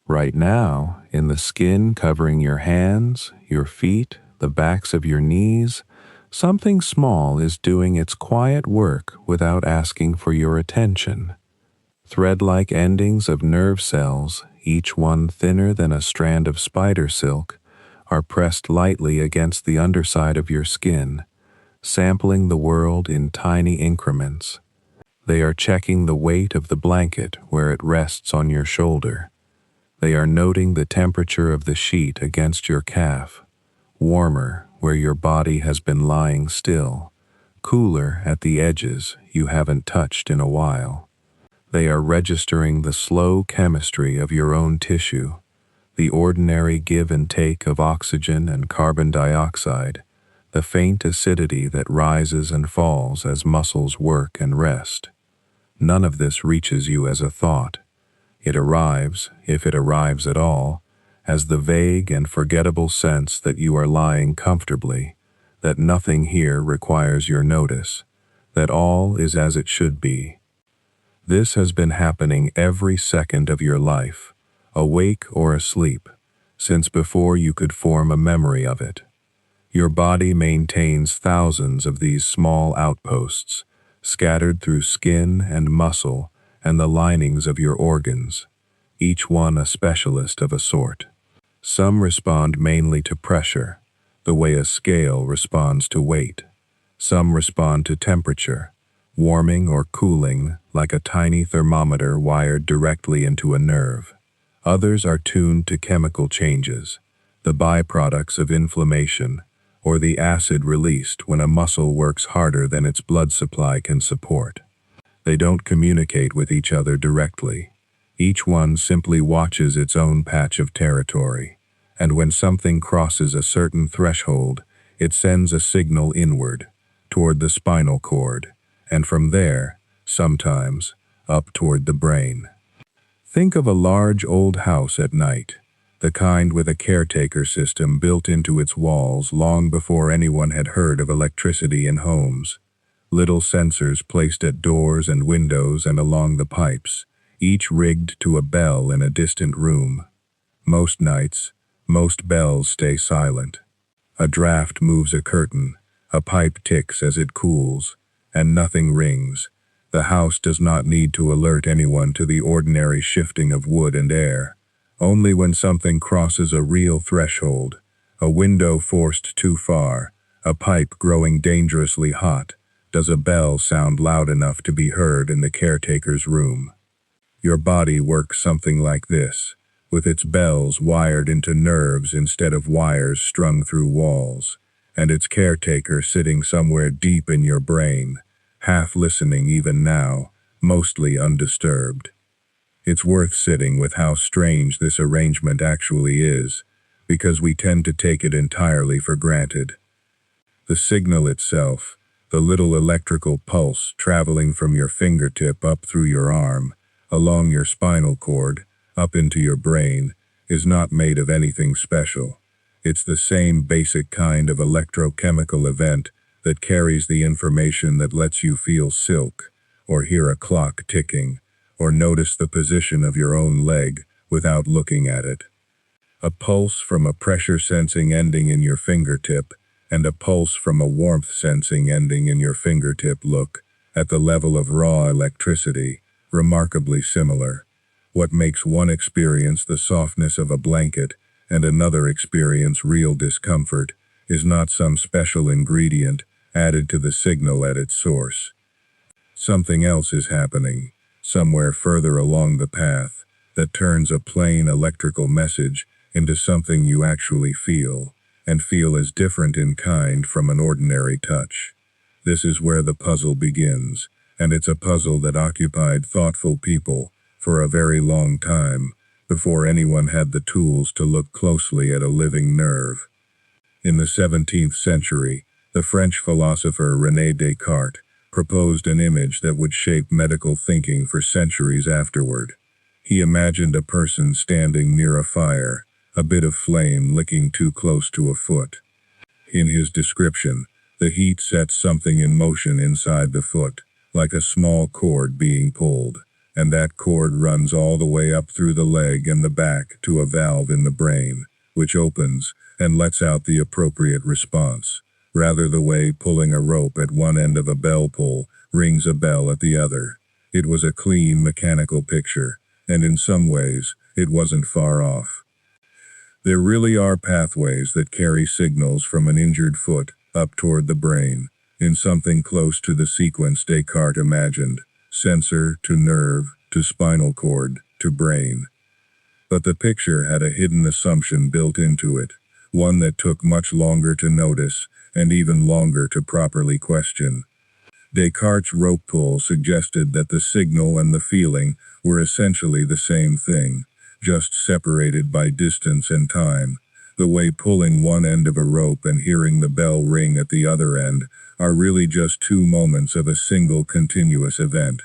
Right now, in the skin covering your hands, your feet, the backs of your knees, something small is doing its quiet work without asking for your attention. Thread-like endings of nerve cells, each one thinner than a strand of spider silk, are pressed lightly against the underside of your skin, sampling the world in tiny increments. They are checking the weight of the blanket where it rests on your shoulder. They are noting the temperature of the sheet against your calf, warmer where your body has been lying still, cooler at the edges you haven't touched in a while. They are registering the slow chemistry of your own tissue, the ordinary give and take of oxygen and carbon dioxide, the faint acidity that rises and falls as muscles work and rest. None of this reaches you as a thought. It arrives, if it arrives at all, as the vague and forgettable sense that you are lying comfortably, that nothing here requires your notice, that all is as it should be. This has been happening every second of your life, awake or asleep, since before you could form a memory of it. Your body maintains thousands of these small outposts, scattered through skin and muscle and the linings of your organs, each one a specialist of a sort. Some respond mainly to pressure, the way a scale responds to weight. Some respond to temperature, warming or cooling like a tiny thermometer wired directly into a nerve. Others are tuned to chemical changes, the byproducts of inflammation, or the acid released when a muscle works harder than its blood supply can support. They don't communicate with each other directly. Each one simply watches its own patch of territory, and when something crosses a certain threshold, it sends a signal inward, toward the spinal cord, and from there, sometimes, up toward the brain. Think of a large old house at night, the kind with a caretaker system built into its walls long before anyone had heard of electricity in homes. Little sensors placed at doors and windows and along the pipes, each rigged to a bell in a distant room. Most nights, most bells stay silent. A draft moves a curtain, a pipe ticks as it cools, and nothing rings. The house does not need to alert anyone to the ordinary shifting of wood and air. Only when something crosses a real threshold, a window forced too far, a pipe growing dangerously hot, does a bell sound loud enough to be heard in the caretaker's room. Your body works something like this, with its bells wired into nerves instead of wires strung through walls, and its caretaker sitting somewhere deep in your brain, half listening even now, mostly undisturbed. It's worth sitting with how strange this arrangement actually is, because we tend to take it entirely for granted. The signal itself, the little electrical pulse traveling from your fingertip up through your arm, along your spinal cord, up into your brain, is not made of anything special. It's the same basic kind of electrochemical event that carries the information that lets you feel silk, or hear a clock ticking, or notice the position of your own leg without looking at it. A pulse from a pressure-sensing ending in your fingertip and a pulse from a warmth-sensing ending in your fingertip look, at the level of raw electricity, remarkably similar. What makes one experience the softness of a blanket and another experience real discomfort is not some special ingredient added to the signal at its source. Something else is happening, somewhere further along the path, that turns a plain electrical message into something you actually feel, and feel as different in kind from an ordinary touch. This is where the puzzle begins, and it's a puzzle that occupied thoughtful people for a very long time, before anyone had the tools to look closely at a living nerve. In the 17th century, the French philosopher René Descartes proposed an image that would shape medical thinking for centuries afterward. He imagined a person standing near a fire, a bit of flame licking too close to a foot. In his description, the heat sets something in motion inside the foot, like a small cord being pulled, and that cord runs all the way up through the leg and the back to a valve in the brain, which opens and lets out the appropriate response. Rather the way pulling a rope at one end of a bell pull rings a bell at the other. It was a clean mechanical picture, and in some ways, it wasn't far off. There really are pathways that carry signals from an injured foot up toward the brain, in something close to the sequence Descartes imagined, sensor to nerve to spinal cord to brain. But the picture had a hidden assumption built into it, one that took much longer to notice and even longer to properly question. Descartes' rope pull suggested that the signal and the feeling were essentially the same thing, just separated by distance and time. The way pulling one end of a rope and hearing the bell ring at the other end are really just two moments of a single continuous event.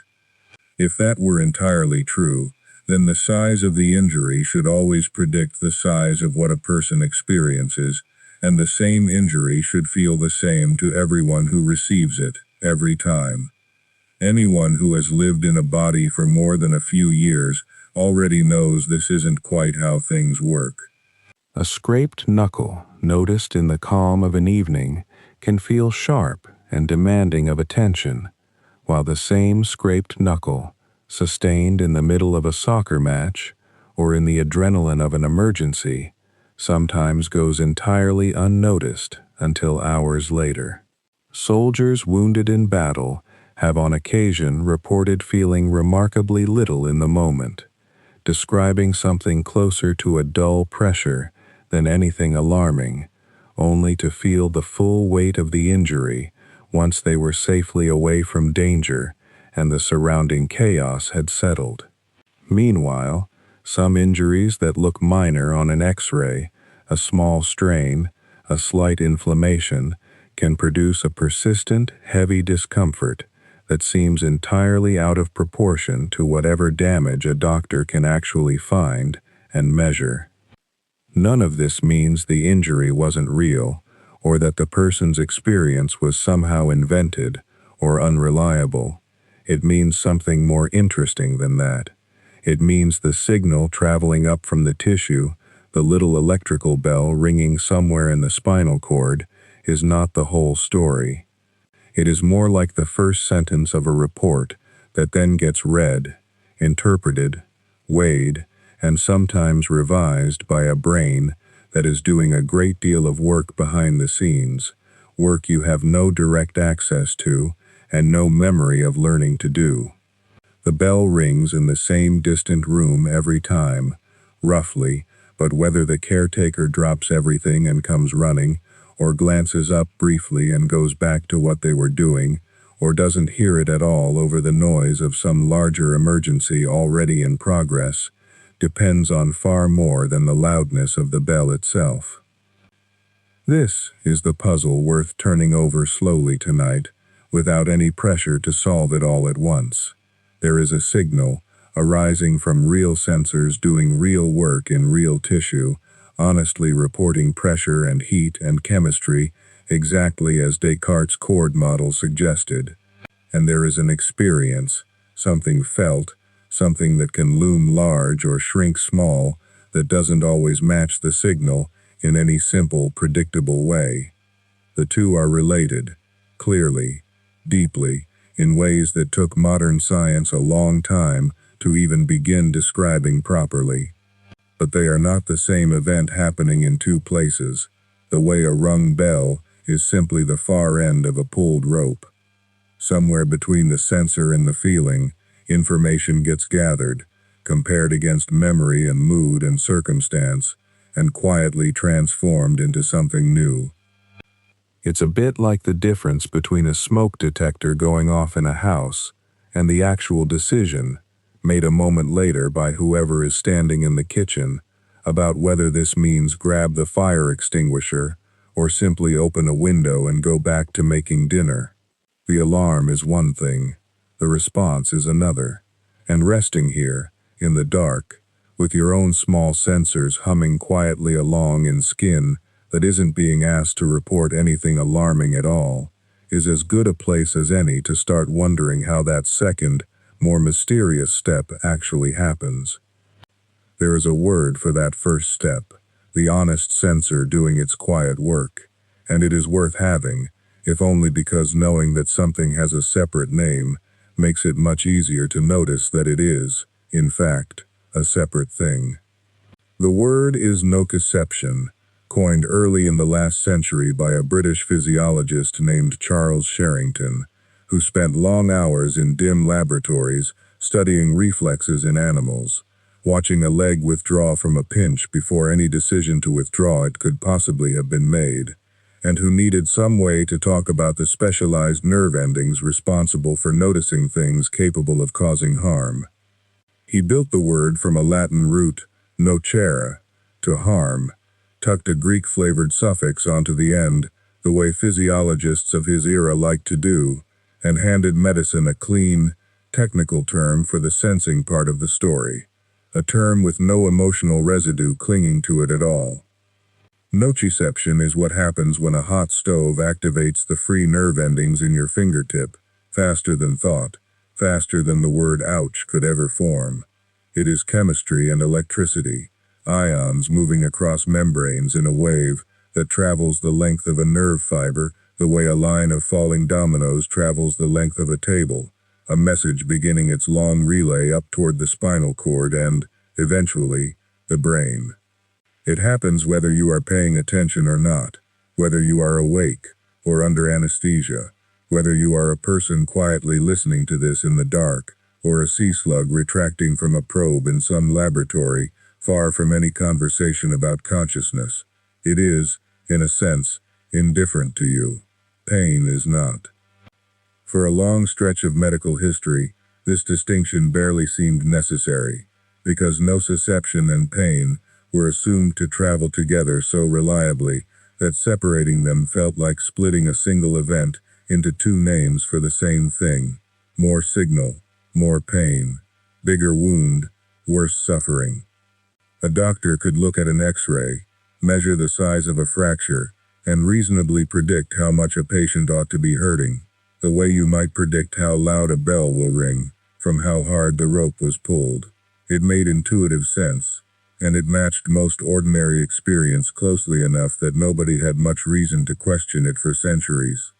If that were entirely true, then the size of the injury should always predict the size of what a person experiences, and the same injury should feel the same to everyone who receives it, every time. Anyone who has lived in a body for more than a few years already knows this isn't quite how things work. A scraped knuckle, noticed in the calm of an evening, can feel sharp and demanding of attention, while the same scraped knuckle, sustained in the middle of a soccer match or in the adrenaline of an emergency, sometimes goes entirely unnoticed until hours later. Soldiers wounded in battle have on occasion reported feeling remarkably little in the moment, describing something closer to a dull pressure than anything alarming, only to feel the full weight of the injury once they were safely away from danger and the surrounding chaos had settled. Meanwhile, some injuries that look minor on an X-ray, a small strain, a slight inflammation, can produce a persistent, heavy discomfort that seems entirely out of proportion to whatever damage a doctor can actually find and measure. None of this means the injury wasn't real, or that the person's experience was somehow invented or unreliable. It means something more interesting than that. It means the signal traveling up from the tissue, the little electrical bell ringing somewhere in the spinal cord, is not the whole story. It is more like the first sentence of a report that then gets read, interpreted, weighed, and sometimes revised by a brain that is doing a great deal of work behind the scenes, work you have no direct access to and no memory of learning to do. The bell rings in the same distant room every time, roughly, but whether the caretaker drops everything and comes running, or glances up briefly and goes back to what they were doing, or doesn't hear it at all over the noise of some larger emergency already in progress, depends on far more than the loudness of the bell itself. This is the puzzle worth turning over slowly tonight, without any pressure to solve it all at once. There is a signal, arising from real sensors doing real work in real tissue, honestly reporting pressure and heat and chemistry exactly as Descartes' cord model suggested. And there is an experience, something felt, something that can loom large or shrink small, that doesn't always match the signal in any simple, predictable way. The two are related, clearly, deeply, in ways that took modern science a long time to even begin describing properly. But they are not the same event happening in two places. The way a rung bell is simply the far end of a pulled rope. Somewhere between the sensor and the feeling, information gets gathered, compared against memory and mood and circumstance, and quietly transformed into something new. It's a bit like the difference between a smoke detector going off in a house and the actual decision, made a moment later by whoever is standing in the kitchen, about whether this means grab the fire extinguisher or simply open a window and go back to making dinner. The alarm is one thing, the response is another, and resting here, in the dark, with your own small sensors humming quietly along in skin that isn't being asked to report anything alarming at all, is as good a place as any to start wondering how that second, more mysterious step actually happens. There is a word for that first step, the honest sensor doing its quiet work, and it is worth having, if only because knowing that something has a separate name makes it much easier to notice that it is, in fact, a separate thing. The word is nociception, coined early in the last century by a British physiologist named Charles Sherrington, who spent long hours in dim laboratories studying reflexes in animals, watching a leg withdraw from a pinch before any decision to withdraw it could possibly have been made, and who needed some way to talk about the specialized nerve endings responsible for noticing things capable of causing harm. He built the word from a Latin root, nocere, to harm, tucked a Greek-flavored suffix onto the end, the way physiologists of his era liked to do, and handed medicine a clean, technical term for the sensing part of the story, a term with no emotional residue clinging to it at all. Nociception is what happens when a hot stove activates the free nerve endings in your fingertip, faster than thought, faster than the word ouch could ever form. It is chemistry and electricity, ions moving across membranes in a wave that travels the length of a nerve fiber, the way a line of falling dominoes travels the length of a table, a message beginning its long relay up toward the spinal cord and, eventually, the brain. It happens whether you are paying attention or not, whether you are awake or under anesthesia, whether you are a person quietly listening to this in the dark, or a sea slug retracting from a probe in some laboratory, far from any conversation about consciousness. It is, in a sense, indifferent to you. Pain is not. For a long stretch of medical history, this distinction barely seemed necessary, because nociception and pain were assumed to travel together so reliably that separating them felt like splitting a single event into two names for the same thing: more signal, more pain, bigger wound, worse suffering. A doctor could look at an X-ray, measure the size of a fracture, and reasonably predict how much a patient ought to be hurting, the way you might predict how loud a bell will ring from how hard the rope was pulled. It made intuitive sense, and it matched most ordinary experience closely enough that nobody had much reason to question it for centuries.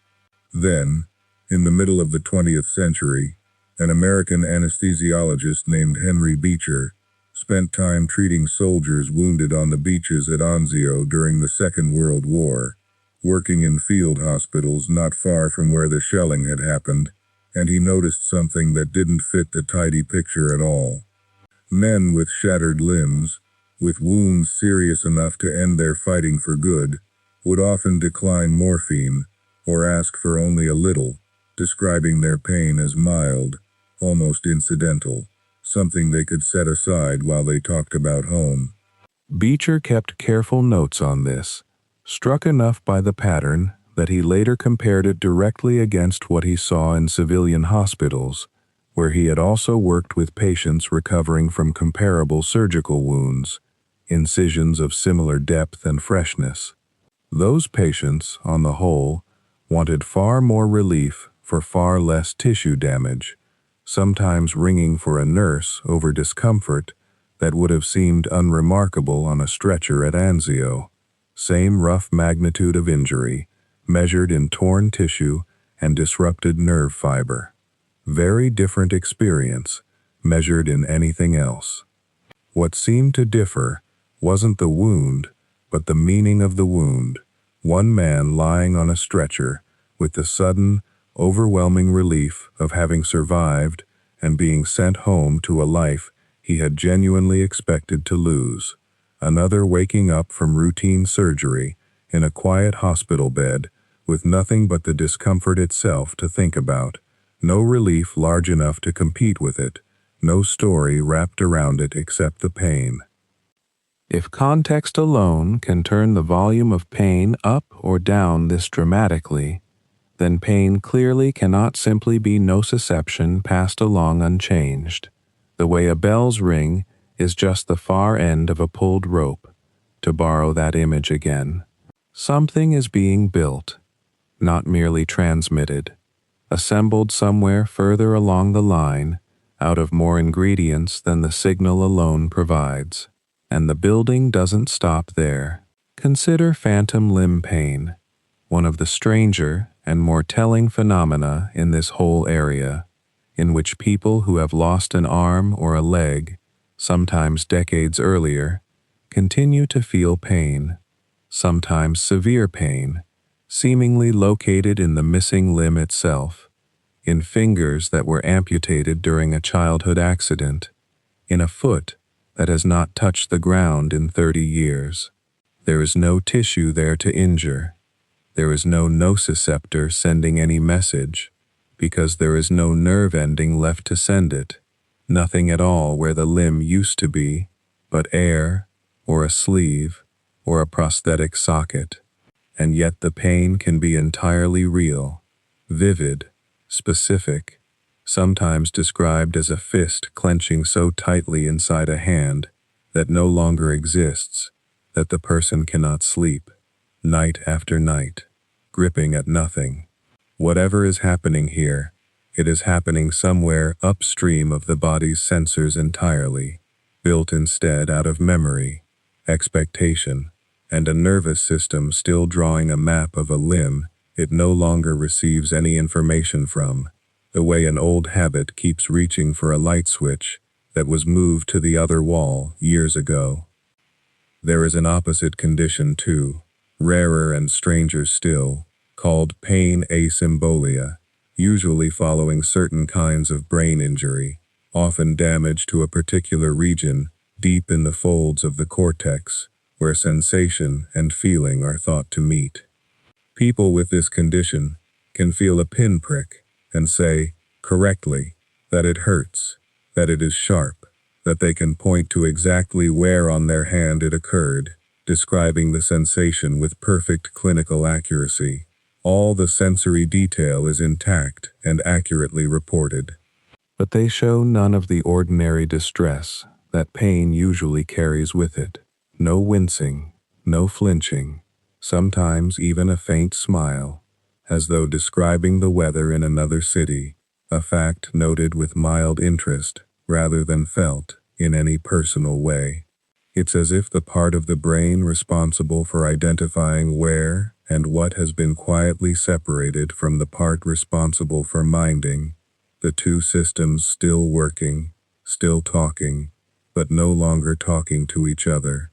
Then, in the middle of the 20th century, an American anesthesiologist named Henry Beecher spent time treating soldiers wounded on the beaches at Anzio during the Second World War, working in field hospitals not far from where the shelling had happened, and he noticed something that didn't fit the tidy picture at all. Men with shattered limbs, with wounds serious enough to end their fighting for good, would often decline morphine, or ask for only a little, describing their pain as mild, almost incidental, something they could set aside while they talked about home. Beecher kept careful notes on this, struck enough by the pattern that he later compared it directly against what he saw in civilian hospitals, where he had also worked with patients recovering from comparable surgical wounds, incisions of similar depth and freshness. Those patients, on the whole, wanted far more relief for far less tissue damage, sometimes ringing for a nurse over discomfort that would have seemed unremarkable on a stretcher at Anzio. Same rough magnitude of injury, measured in torn tissue and disrupted nerve fiber. Very different experience, measured in anything else. What seemed to differ wasn't the wound, but the meaning of the wound. One man lying on a stretcher, with the sudden, overwhelming relief of having survived and being sent home to a life he had genuinely expected to lose. Another waking up from routine surgery in a quiet hospital bed with nothing but the discomfort itself to think about, no relief large enough to compete with it, no story wrapped around it except the pain. If context alone can turn the volume of pain up or down this dramatically, then pain clearly cannot simply be nociception passed along unchanged. The way a bell's ring is just the far end of a pulled rope, to borrow that image again. Something is being built, not merely transmitted, assembled somewhere further along the line, out of more ingredients than the signal alone provides. And the building doesn't stop there. Consider phantom limb pain, one of the stranger and more telling phenomena in this whole area, in which people who have lost an arm or a leg, sometimes decades earlier, continue to feel pain, sometimes severe pain, seemingly located in the missing limb itself, in fingers that were amputated during a childhood accident, in a foot that has not touched the ground in 30 years. There is no tissue there to injure. There is no nociceptor sending any message, because there is no nerve ending left to send it, nothing at all where the limb used to be, but air, or a sleeve, or a prosthetic socket. And yet the pain can be entirely real, vivid, specific, sometimes described as a fist clenching so tightly inside a hand that no longer exists, that the person cannot sleep, night after night, gripping at nothing. Whatever is happening here, it is happening somewhere upstream of the body's sensors entirely, built instead out of memory, expectation, and a nervous system still drawing a map of a limb it no longer receives any information from, the way an old habit keeps reaching for a light switch that was moved to the other wall years ago. There is an opposite condition too, rarer and stranger still, called pain asymbolia, usually following certain kinds of brain injury, often damage to a particular region deep in the folds of the cortex, where sensation and feeling are thought to meet. People with this condition can feel a pinprick and say, correctly, that it hurts, that it is sharp, that they can point to exactly where on their hand it occurred, describing the sensation with perfect clinical accuracy. All the sensory detail is intact and accurately reported. But they show none of the ordinary distress that pain usually carries with it. No wincing, no flinching, sometimes even a faint smile, as though describing the weather in another city, a fact noted with mild interest rather than felt in any personal way. It's as if the part of the brain responsible for identifying where and what has been quietly separated from the part responsible for minding, the two systems still working, still talking, but no longer talking to each other.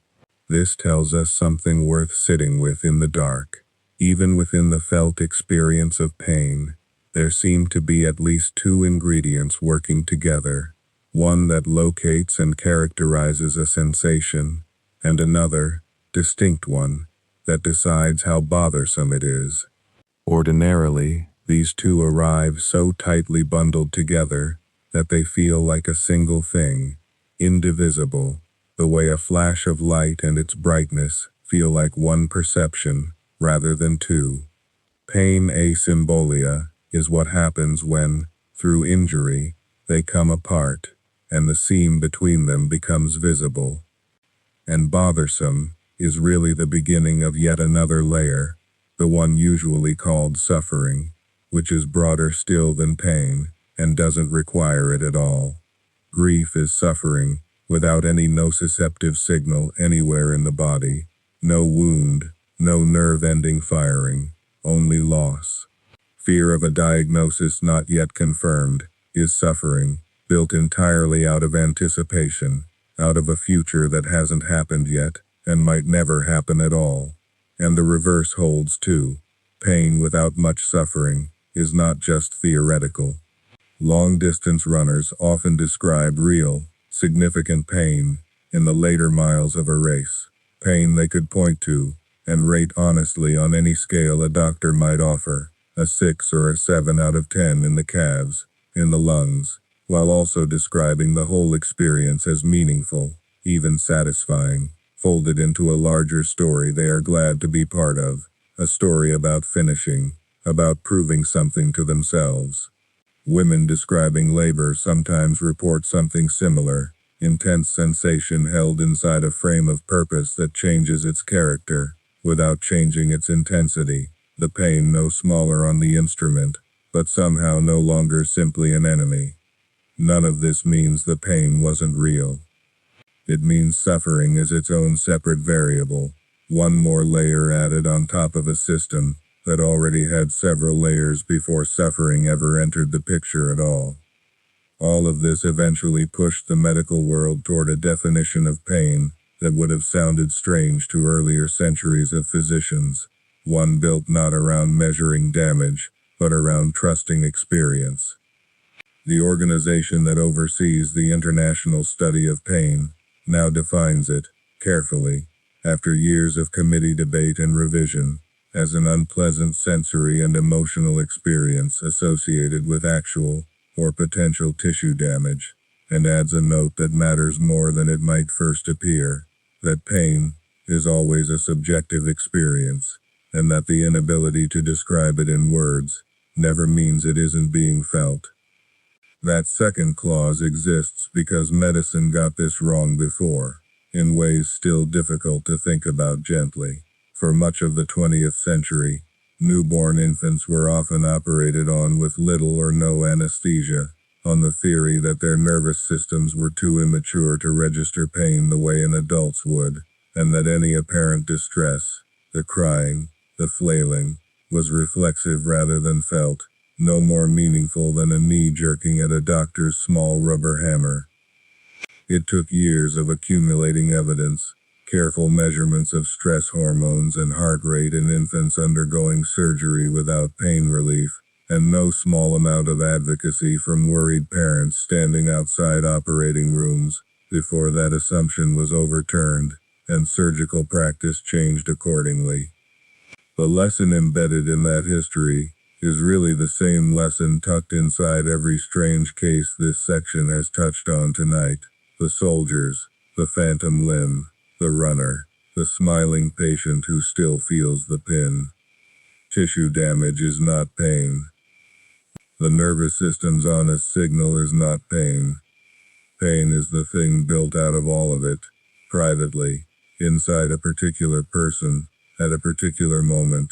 This tells us something worth sitting with in the dark. Even within the felt experience of pain, there seem to be at least two ingredients working together, one that locates and characterizes a sensation, and another, distinct one, that decides how bothersome it is. Ordinarily, these two arrive so tightly bundled together that they feel like a single thing, indivisible, the way a flash of light and its brightness feel like one perception rather than two. Pain asymbolia is what happens when, through injury, they come apart, and the seam between them becomes visible. And bothersome is really the beginning of yet another layer, the one usually called suffering, which is broader still than pain, and doesn't require it at all. Grief is suffering, without any nociceptive signal anywhere in the body, no wound, no nerve-ending firing, only loss. Fear of a diagnosis not yet confirmed is suffering, built entirely out of anticipation, out of a future that hasn't happened yet and might never happen at all. And the reverse holds too. Pain without much suffering is not just theoretical. Long-distance runners often describe real, significant pain in the later miles of a race, pain they could point to and rate honestly on any scale a doctor might offer, a 6 or a 7 out of 10 in the calves, in the lungs, while also describing the whole experience as meaningful, even satisfying, folded into a larger story they are glad to be part of, a story about finishing, about proving something to themselves. Women describing labor sometimes report something similar, intense sensation held inside a frame of purpose that changes its character, without changing its intensity, the pain no smaller on the instrument, but somehow no longer simply an enemy. None of this means the pain wasn't real. It means suffering is its own separate variable, one more layer added on top of a system that already had several layers before suffering ever entered the picture at all. All of this eventually pushed the medical world toward a definition of pain that would have sounded strange to earlier centuries of physicians, one built not around measuring damage, but around trusting experience. The organization that oversees the international study of pain now defines it, carefully, after years of committee debate and revision, as an unpleasant sensory and emotional experience associated with actual or potential tissue damage, and adds a note that matters more than it might first appear, that pain is always a subjective experience, and that the inability to describe it in words never means it isn't being felt. That second clause exists because medicine got this wrong before, in ways still difficult to think about gently. For much of the 20th century, newborn infants were often operated on with little or no anesthesia, on the theory that their nervous systems were too immature to register pain the way an adult's would, and that any apparent distress, the crying, the flailing, was reflexive rather than felt, no more meaningful than a knee jerking at a doctor's small rubber hammer. It took years of accumulating evidence, careful measurements of stress hormones and heart rate in infants undergoing surgery without pain relief, and no small amount of advocacy from worried parents standing outside operating rooms, before that assumption was overturned, and surgical practice changed accordingly. The lesson embedded in that history is really the same lesson tucked inside every strange case this section has touched on tonight. The soldiers, the phantom limb, the runner, the smiling patient who still feels the pin. Tissue damage is not pain. The nervous system's honest signal is not pain. Pain is the thing built out of all of it, privately, inside a particular person, at a particular moment.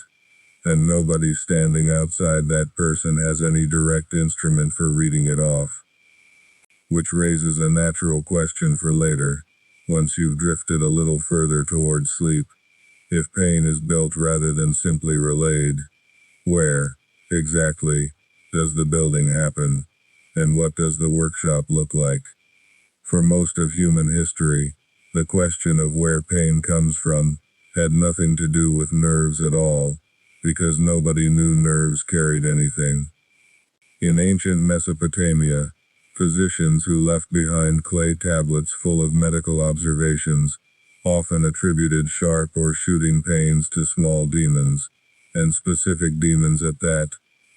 And nobody standing outside that person has any direct instrument for reading it off. Which raises a natural question for later, once you've drifted a little further towards sleep. If pain is built rather than simply relayed, where, exactly, does the building happen, and what does the workshop look like? For most of human history, the question of where pain comes from had nothing to do with nerves at all, because nobody knew nerves carried anything. In ancient Mesopotamia, physicians who left behind clay tablets full of medical observations often attributed sharp or shooting pains to small demons, and specific demons at that,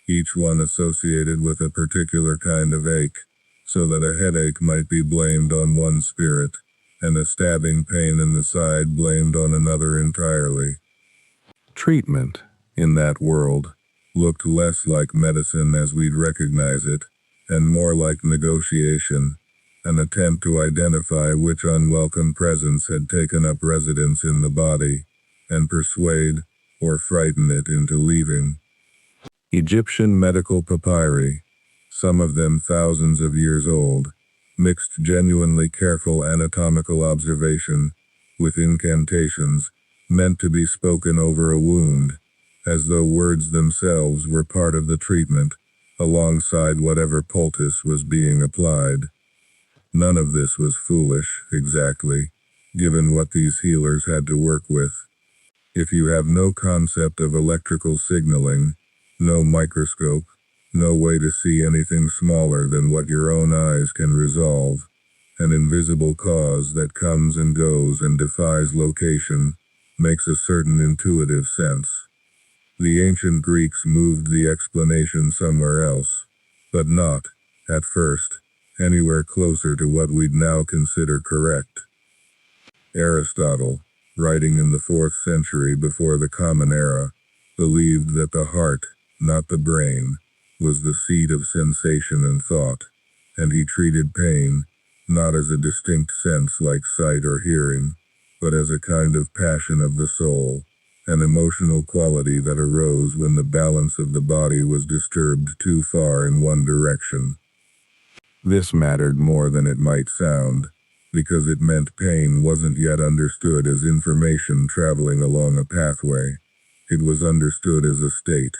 each one associated with a particular kind of ache, so that a headache might be blamed on one spirit, and a stabbing pain in the side blamed on another entirely. Treatment, in that world, looked less like medicine as we'd recognize it, and more like negotiation, an attempt to identify which unwelcome presence had taken up residence in the body, and persuade, or frighten it into leaving. Egyptian medical papyri, some of them thousands of years old, mixed genuinely careful anatomical observation with incantations meant to be spoken over a wound, as though words themselves were part of the treatment, alongside whatever poultice was being applied. None of this was foolish, exactly, given what these healers had to work with. If you have no concept of electrical signaling, no microscope, no way to see anything smaller than what your own eyes can resolve, an invisible cause that comes and goes and defies location, makes a certain intuitive sense. The ancient Greeks moved the explanation somewhere else, but not, at first, anywhere closer to what we'd now consider correct. Aristotle, writing in the 4th century before the Common Era, believed that the heart, not the brain, was the seat of sensation and thought, and he treated pain, not as a distinct sense like sight or hearing, but as a kind of passion of the soul, an emotional quality that arose when the balance of the body was disturbed too far in one direction. This mattered more than it might sound, because it meant pain wasn't yet understood as information traveling along a pathway. It was understood as a state,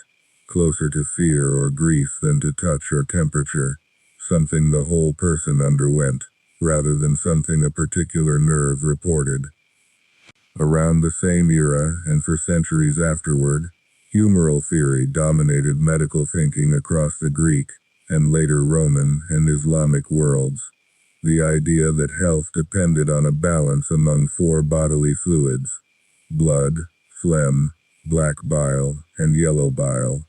closer to fear or grief than to touch or temperature, something the whole person underwent, rather than something a particular nerve reported. Around the same era, and for centuries afterward, humoral theory dominated medical thinking across the Greek, and later Roman and Islamic worlds. The idea that health depended on a balance among four bodily fluids: blood, phlegm, black bile, and yellow bile,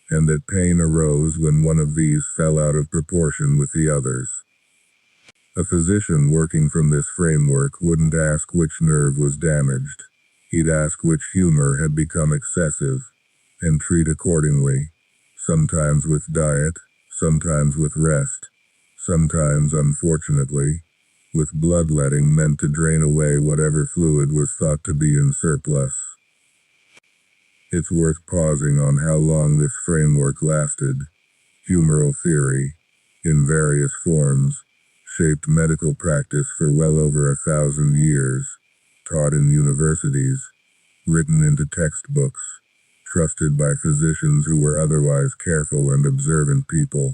and that pain arose when one of these fell out of proportion with the others. A physician working from this framework wouldn't ask which nerve was damaged. He'd ask which humor had become excessive, and treat accordingly, sometimes with diet, sometimes with rest, sometimes, unfortunately, with bloodletting meant to drain away whatever fluid was thought to be in surplus. It's worth pausing on how long this framework lasted. Humoral theory, in various forms, shaped medical practice for well over 1,000 years, taught in universities, written into textbooks, trusted by physicians who were otherwise careful and observant people.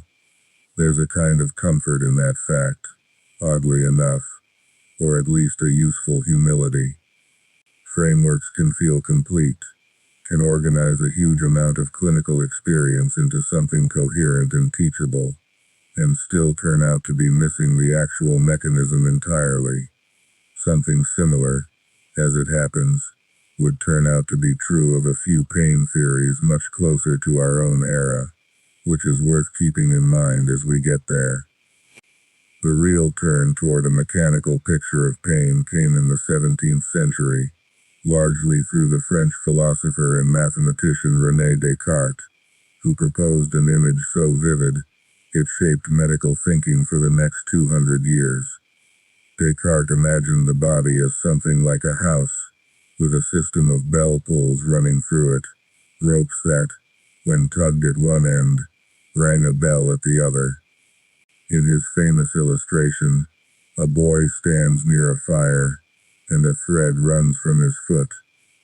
There's a kind of comfort in that fact, oddly enough, or at least a useful humility. Frameworks can feel complete, can organize a huge amount of clinical experience into something coherent and teachable, and still turn out to be missing the actual mechanism entirely. Something similar, as it happens, would turn out to be true of a few pain theories much closer to our own era, which is worth keeping in mind as we get there. The real turn toward a mechanical picture of pain came in the 17th century, largely through the French philosopher and mathematician René Descartes, who proposed an image so vivid, it shaped medical thinking for the next 200 years. Descartes imagined the body as something like a house, with a system of bell pulls running through it, ropes that, when tugged at one end, rang a bell at the other. In his famous illustration, a boy stands near a fire, and a thread runs from his foot,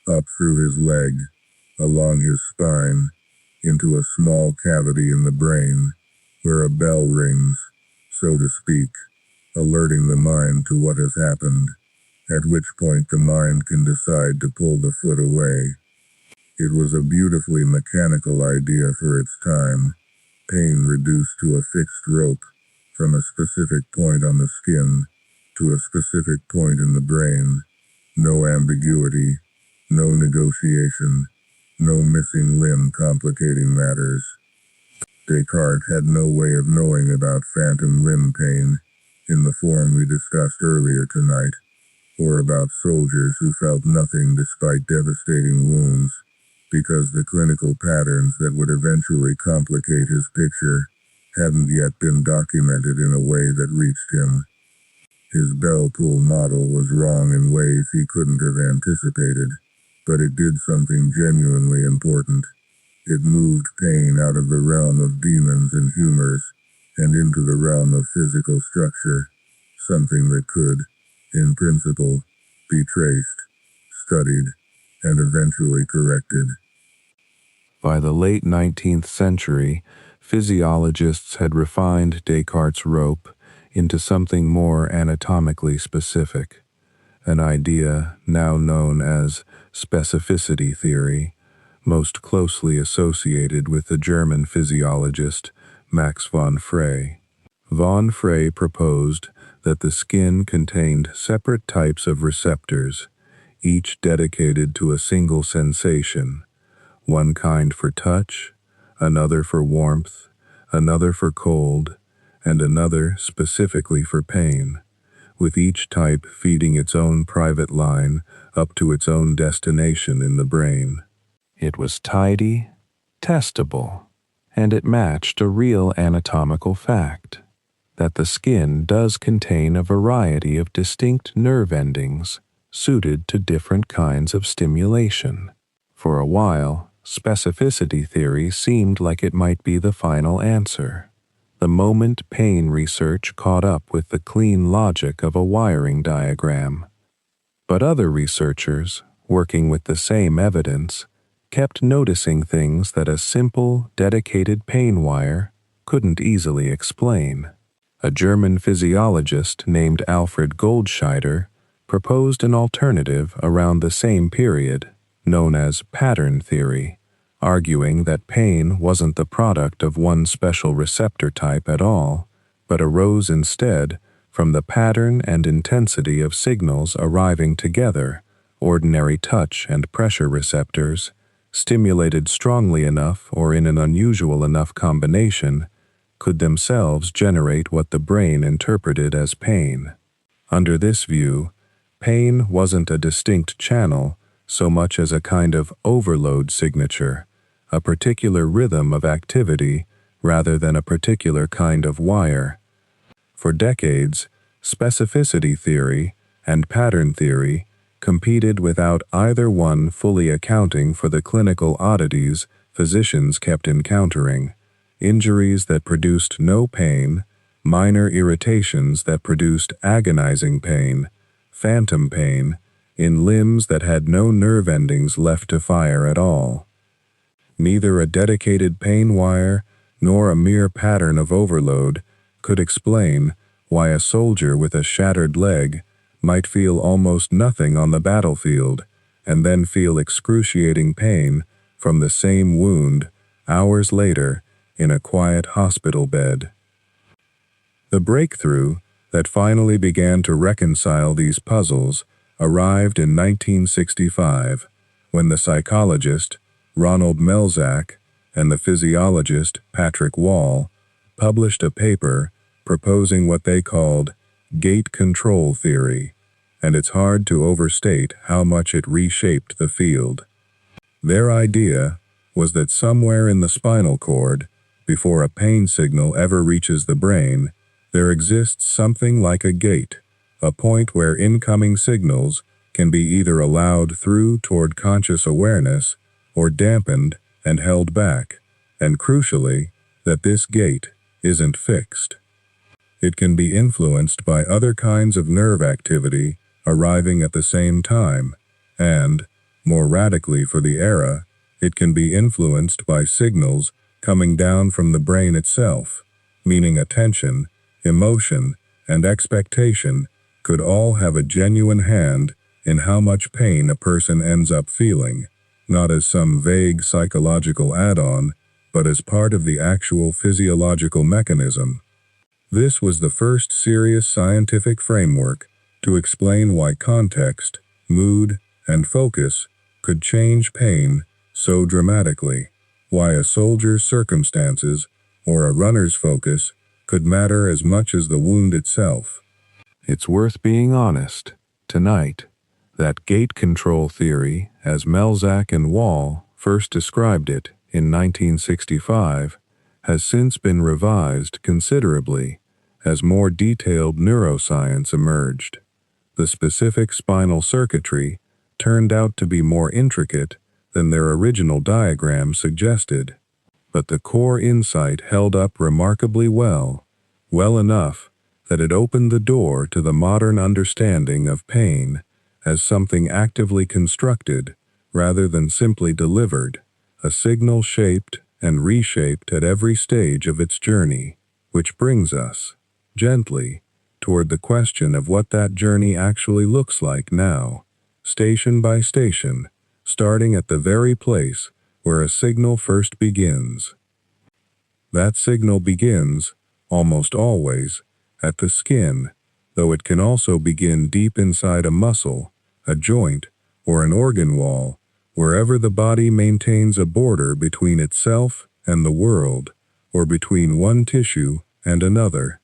up through his leg, along his spine, into a small cavity in the brain, where a bell rings, so to speak, alerting the mind to what has happened, at which point the mind can decide to pull the foot away. It was a beautifully mechanical idea for its time, pain reduced to a fixed rope, from a specific point on the skin, to a specific point in the brain. No ambiguity, no negotiation, no missing limb complicating matters. Descartes had no way of knowing about phantom limb pain, in the form we discussed earlier tonight, or about soldiers who felt nothing despite devastating wounds, because the clinical patterns that would eventually complicate his picture hadn't yet been documented in a way that reached him. His bell pull model was wrong in ways he couldn't have anticipated, but it did something genuinely important. It moved pain out of the realm of demons and humors, and into the realm of physical structure, something that could, in principle, be traced, studied, and eventually corrected. By the late 19th century, physiologists had refined Descartes' rope into something more anatomically specific, an idea now known as specificity theory, most closely associated with the German physiologist Max von Frey. Von Frey proposed that the skin contained separate types of receptors, each dedicated to a single sensation, one kind for touch, another for warmth, another for cold, and another specifically for pain, with each type feeding its own private line up to its own destination in the brain. It was tidy, testable, and it matched a real anatomical fact, that the skin does contain a variety of distinct nerve endings suited to different kinds of stimulation. For a while, specificity theory seemed like it might be the final answer, the moment pain research caught up with the clean logic of a wiring diagram. But other researchers, working with the same evidence, kept noticing things that a simple, dedicated pain wire couldn't easily explain. A German physiologist named Alfred Goldscheider proposed an alternative around the same period, known as pattern theory, arguing that pain wasn't the product of one special receptor type at all, but arose instead from the pattern and intensity of signals arriving together. Ordinary touch and pressure receptors, stimulated strongly enough or in an unusual enough combination, could themselves generate what the brain interpreted as pain. Under this view, pain wasn't a distinct channel so much as a kind of overload signature, a particular rhythm of activity rather than a particular kind of wire. For decades, specificity theory and pattern theory competed without either one fully accounting for the clinical oddities physicians kept encountering: injuries that produced no pain, minor irritations that produced agonizing pain, phantom pain, in limbs that had no nerve endings left to fire at all. Neither a dedicated pain wire nor a mere pattern of overload could explain why a soldier with a shattered leg might feel almost nothing on the battlefield and then feel excruciating pain from the same wound hours later in a quiet hospital bed. The breakthrough that finally began to reconcile these puzzles arrived in 1965 when the psychologist Ronald Melzack and the physiologist Patrick Wall published a paper proposing what they called gate control theory, and it's hard to overstate how much it reshaped the field. Their idea was that somewhere in the spinal cord, before a pain signal ever reaches the brain, there exists something like a gate, a point where incoming signals can be either allowed through toward conscious awareness or dampened and held back, and crucially, that this gate isn't fixed. It can be influenced by other kinds of nerve activity arriving at the same time, and, more radically for the era, it can be influenced by signals coming down from the brain itself, meaning attention, emotion, and expectation could all have a genuine hand in how much pain a person ends up feeling, not as some vague psychological add-on, but as part of the actual physiological mechanism. This was the first serious scientific framework to explain why context, mood, and focus could change pain so dramatically, why a soldier's circumstances or a runner's focus could matter as much as the wound itself. It's worth being honest, tonight, that gate control theory, as Melzack and Wall first described it in 1965, has since been revised considerably as more detailed neuroscience emerged. The specific spinal circuitry turned out to be more intricate than their original diagram suggested, but the core insight held up remarkably well enough that it opened the door to the modern understanding of pain as something actively constructed rather than simply delivered, a signal shaped and reshaped at every stage of its journey, which brings us, gently, toward the question of what that journey actually looks like now, station by station, starting at the very place where a signal first begins. That signal begins, almost always, at the skin, though it can also begin deep inside a muscle, a joint, or an organ wall, wherever the body maintains a border between itself and the world, or between one tissue and another.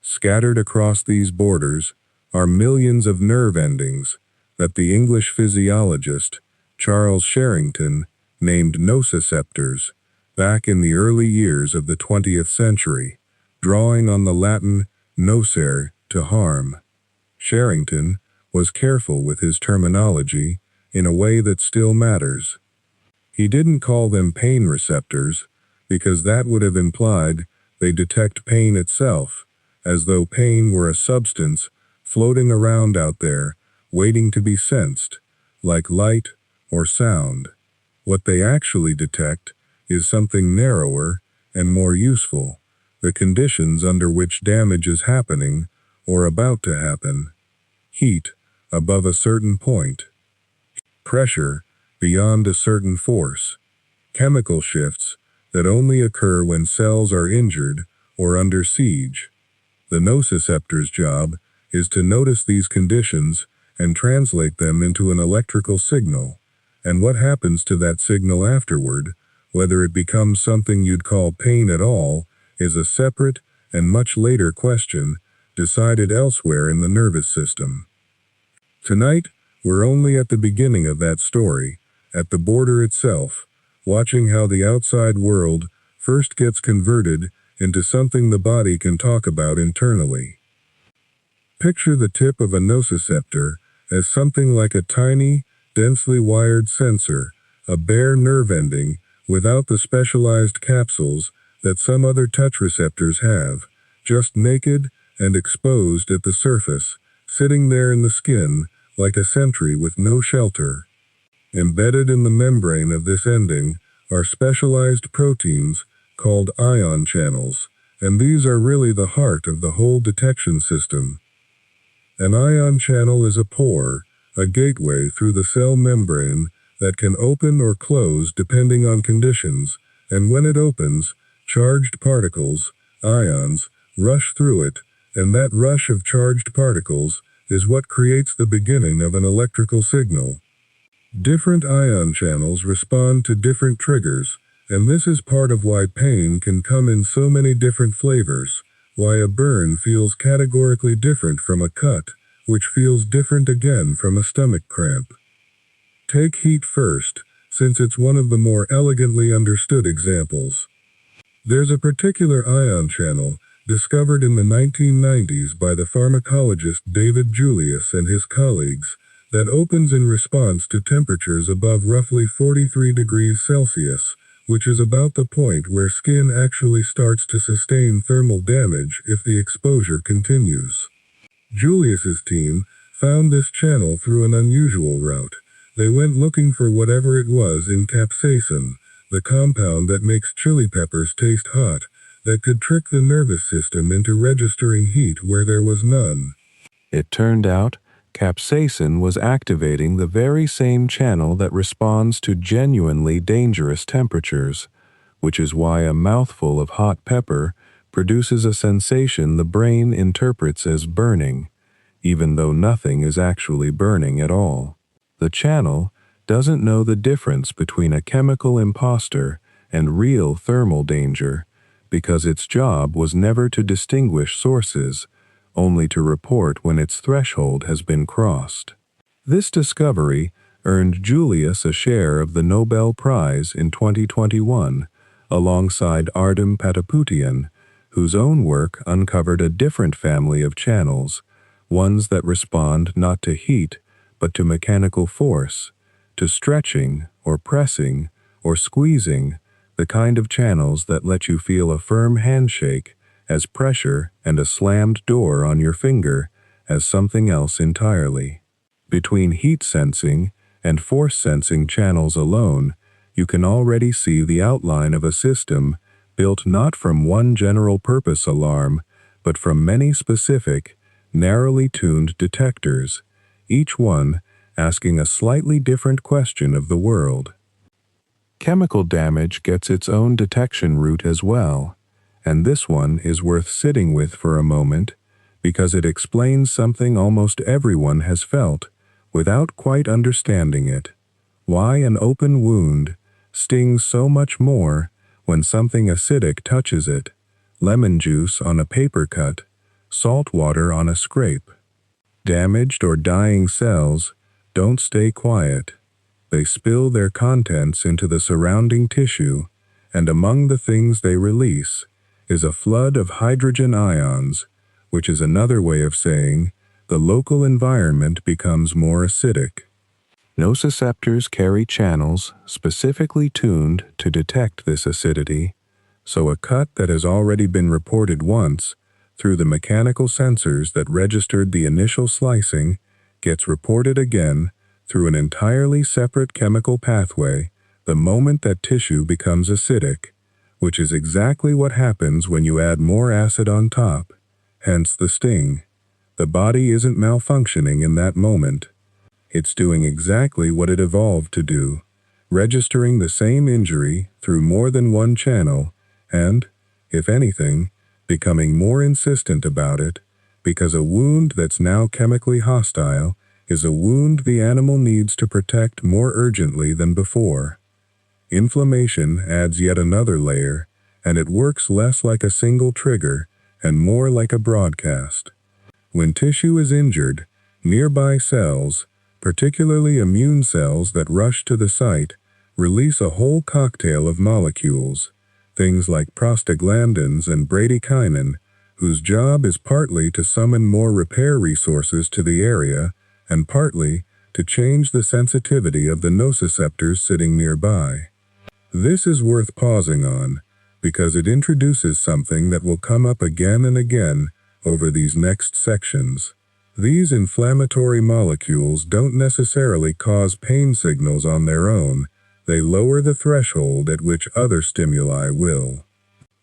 Scattered across these borders are millions of nerve endings that the English physiologist Charles Sherrington named nociceptors back in the early years of the 20th century, drawing on the Latin nocere, to harm. Sherrington was careful with his terminology in a way that still matters. He didn't call them pain receptors because that would have implied They detect pain itself, as though pain were a substance floating around out there, waiting to be sensed, like light or sound. What they actually detect is something narrower and more useful, the conditions under which damage is happening or about to happen. Heat above a certain point. Pressure beyond a certain force. Chemical shifts that only occur when cells are injured or under siege. The nociceptor's job is to notice these conditions and translate them into an electrical signal, and what happens to that signal afterward, whether it becomes something you'd call pain at all, is a separate and much later question, decided elsewhere in the nervous system. Tonight, we're only at the beginning of that story, at the border itself, watching how the outside world first gets converted into something the body can talk about internally. Picture the tip of a nociceptor as something like a tiny, densely wired sensor, a bare nerve ending without the specialized capsules that some other touch receptors have, just naked and exposed at the surface, sitting there in the skin like a sentry with no shelter. Embedded in the membrane of this ending are specialized proteins called ion channels, and these are really the heart of the whole detection system. An ion channel is a pore, a gateway through the cell membrane that can open or close depending on conditions, and when it opens, charged particles, ions, rush through it, and that rush of charged particles is what creates the beginning of an electrical signal. Different ion channels respond to different triggers, and this is part of why pain can come in so many different flavors, why a burn feels categorically different from a cut, which feels different again from a stomach cramp. Take heat first, since it's one of the more elegantly understood examples. There's a particular ion channel discovered in the 1990s by the pharmacologist David Julius and his colleagues that opens in response to temperatures above roughly 43 degrees Celsius, which is about the point where skin actually starts to sustain thermal damage if the exposure continues. Julius's team found this channel through an unusual route. They went looking for whatever it was in capsaicin, the compound that makes chili peppers taste hot, that could trick the nervous system into registering heat where there was none. It turned out capsaicin was activating the very same channel that responds to genuinely dangerous temperatures, which is why a mouthful of hot pepper produces a sensation the brain interprets as burning, even though nothing is actually burning at all. The channel doesn't know the difference between a chemical imposter and real thermal danger, because its job was never to distinguish sources, only to report when its threshold has been crossed. This discovery earned Julius a share of the Nobel Prize in 2021, alongside Ardem Patapoutian, whose own work uncovered a different family of channels, ones that respond not to heat, but to mechanical force, to stretching or pressing or squeezing, the kind of channels that let you feel a firm handshake as pressure and a slammed door on your finger as something else entirely. Between heat sensing and force sensing channels alone, you can already see the outline of a system built not from one general-purpose alarm, but from many specific, narrowly tuned detectors, each one asking a slightly different question of the world. Chemical damage gets its own detection route as well, and this one is worth sitting with for a moment because it explains something almost everyone has felt without quite understanding it: why an open wound stings so much more when something acidic touches it, lemon juice on a paper cut, salt water on a scrape. Damaged or dying cells don't stay quiet. They spill their contents into the surrounding tissue, and among the things they release is a flood of hydrogen ions, which is another way of saying the local environment becomes more acidic. Nociceptors carry channels specifically tuned to detect this acidity, So a cut that has already been reported once, through the mechanical sensors that registered the initial slicing, gets reported again through an entirely separate chemical pathway the moment that tissue becomes acidic, which is exactly what happens when you add more acid on top, hence the sting. The body isn't malfunctioning in that moment. It's doing exactly what it evolved to do, registering the same injury through more than one channel and, if anything, becoming more insistent about it, because a wound that's now chemically hostile is a wound the animal needs to protect more urgently than before. Inflammation adds yet another layer, and it works less like a single trigger and more like a broadcast. When tissue is injured, nearby cells, particularly immune cells that rush to the site, release a whole cocktail of molecules, things like prostaglandins and bradykinin, whose job is partly to summon more repair resources to the area and partly to change the sensitivity of the nociceptors sitting nearby. This is worth pausing on, because it introduces something that will come up again and again over these next sections. These inflammatory molecules don't necessarily cause pain signals on their own. They lower the threshold at which other stimuli will.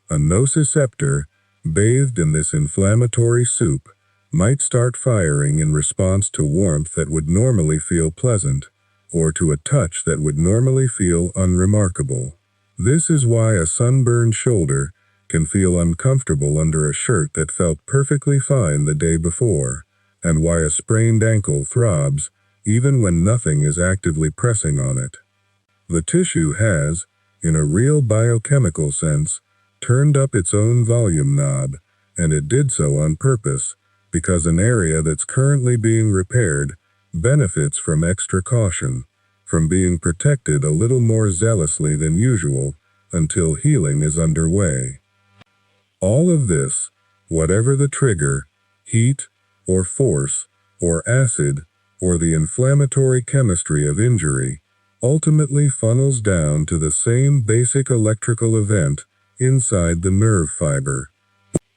A nociceptor, bathed in this inflammatory soup, might start firing in response to warmth that would normally feel pleasant, or to a touch that would normally feel unremarkable. This is why a sunburned shoulder can feel uncomfortable under a shirt that felt perfectly fine the day before, and why a sprained ankle throbs even when nothing is actively pressing on it. The tissue has, in a real biochemical sense, turned up its own volume knob, and it did so on purpose, because an area that's currently being repaired benefits from extra caution, from being protected a little more zealously than usual until healing is underway. All of this, whatever the trigger, heat, or force, or acid, or the inflammatory chemistry of injury, ultimately funnels down to the same basic electrical event inside the nerve fiber.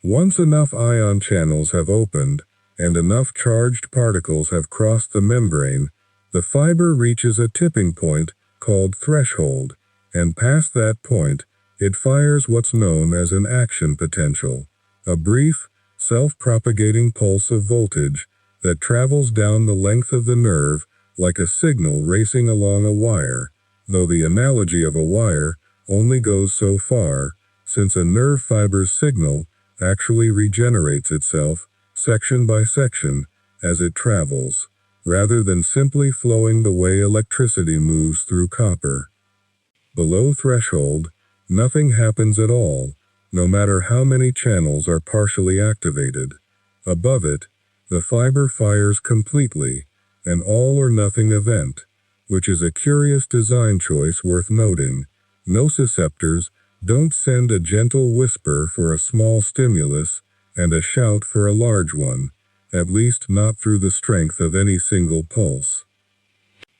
Once enough ion channels have opened and enough charged particles have crossed the membrane, the fiber reaches a tipping point called threshold, and past that point, it fires what's known as an action potential, a brief, self-propagating pulse of voltage that travels down the length of the nerve like a signal racing along a wire, though the analogy of a wire only goes so far, since a nerve fiber's signal actually regenerates itself, section by section, as it travels, rather than simply flowing the way electricity moves through copper. Below threshold, nothing happens at all, no matter how many channels are partially activated. Above it, the fiber fires completely, an all-or-nothing event, which is a curious design choice worth noting. Nociceptors don't send a gentle whisper for a small stimulus and a shout for a large one, at least not through the strength of any single pulse.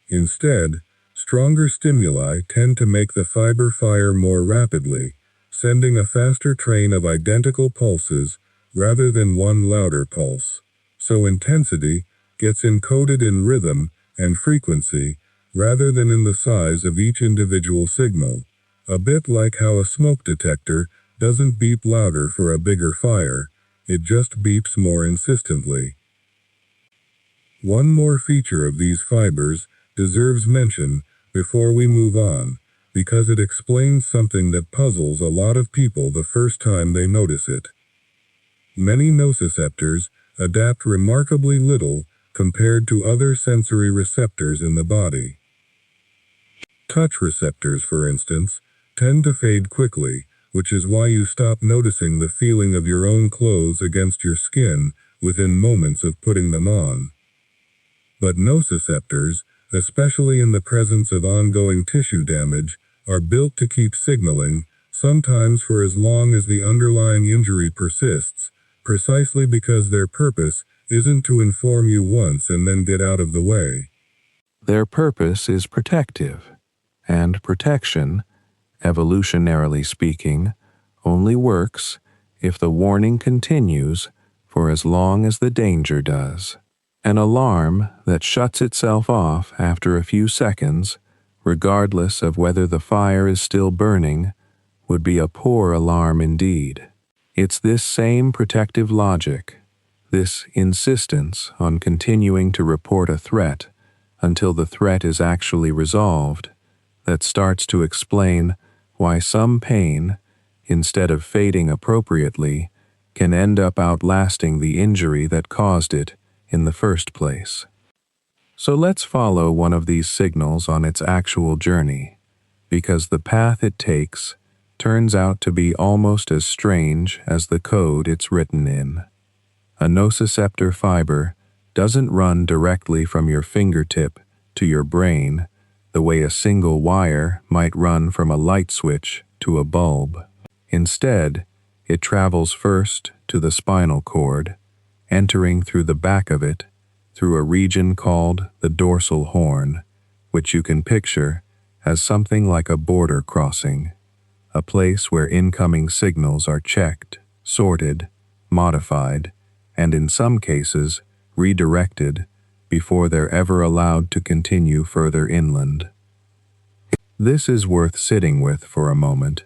Instead, stronger stimuli tend to make the fiber fire more rapidly, sending a faster train of identical pulses rather than one louder pulse. So intensity gets encoded in rhythm and frequency rather than in the size of each individual signal, a bit like how a smoke detector doesn't beep louder for a bigger fire, it just beeps more insistently. One more feature of these fibers deserves mention before we move on, because it explains something that puzzles a lot of people the first time they notice it. Many nociceptors adapt remarkably little compared to other sensory receptors in the body. Touch receptors, for instance, tend to fade quickly, which is why you stop noticing the feeling of your own clothes against your skin within moments of putting them on. But nociceptors, especially in the presence of ongoing tissue damage, are built to keep signaling, sometimes for as long as the underlying injury persists, precisely because their purpose isn't to inform you once and then get out of the way. Their purpose is protective, and protection, evolutionarily speaking, only works if the warning continues for as long as the danger does. An alarm that shuts itself off after a few seconds, regardless of whether the fire is still burning, would be a poor alarm indeed. It's this same protective logic, this insistence on continuing to report a threat until the threat is actually resolved, that starts to explain why some pain, instead of fading appropriately, can end up outlasting the injury that caused it in the first place. So let's follow one of these signals on its actual journey, because the path it takes turns out to be almost as strange as the code it's written in. A nociceptor fiber doesn't run directly from your fingertip to your brain the way a single wire might run from a light switch to a bulb. Instead, it travels first to the spinal cord, entering through the back of it through a region called the dorsal horn, which you can picture as something like a border crossing, a place where incoming signals are checked, sorted, modified, and in some cases redirected before they're ever allowed to continue further inland. This is worth sitting with for a moment,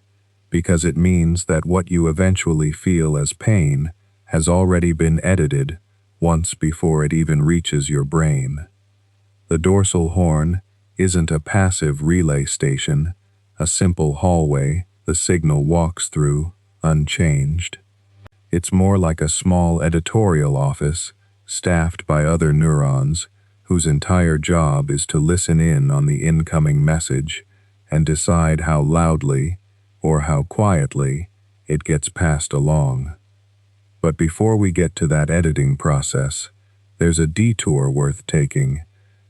because it means that what you eventually feel as pain has already been edited once before it even reaches your brain. The dorsal horn isn't a passive relay station, a simple hallway the signal walks through, unchanged. It's more like a small editorial office staffed by other neurons whose entire job is to listen in on the incoming message and decide how loudly or how quietly it gets passed along. But before we get to that editing process, there's a detour worth taking,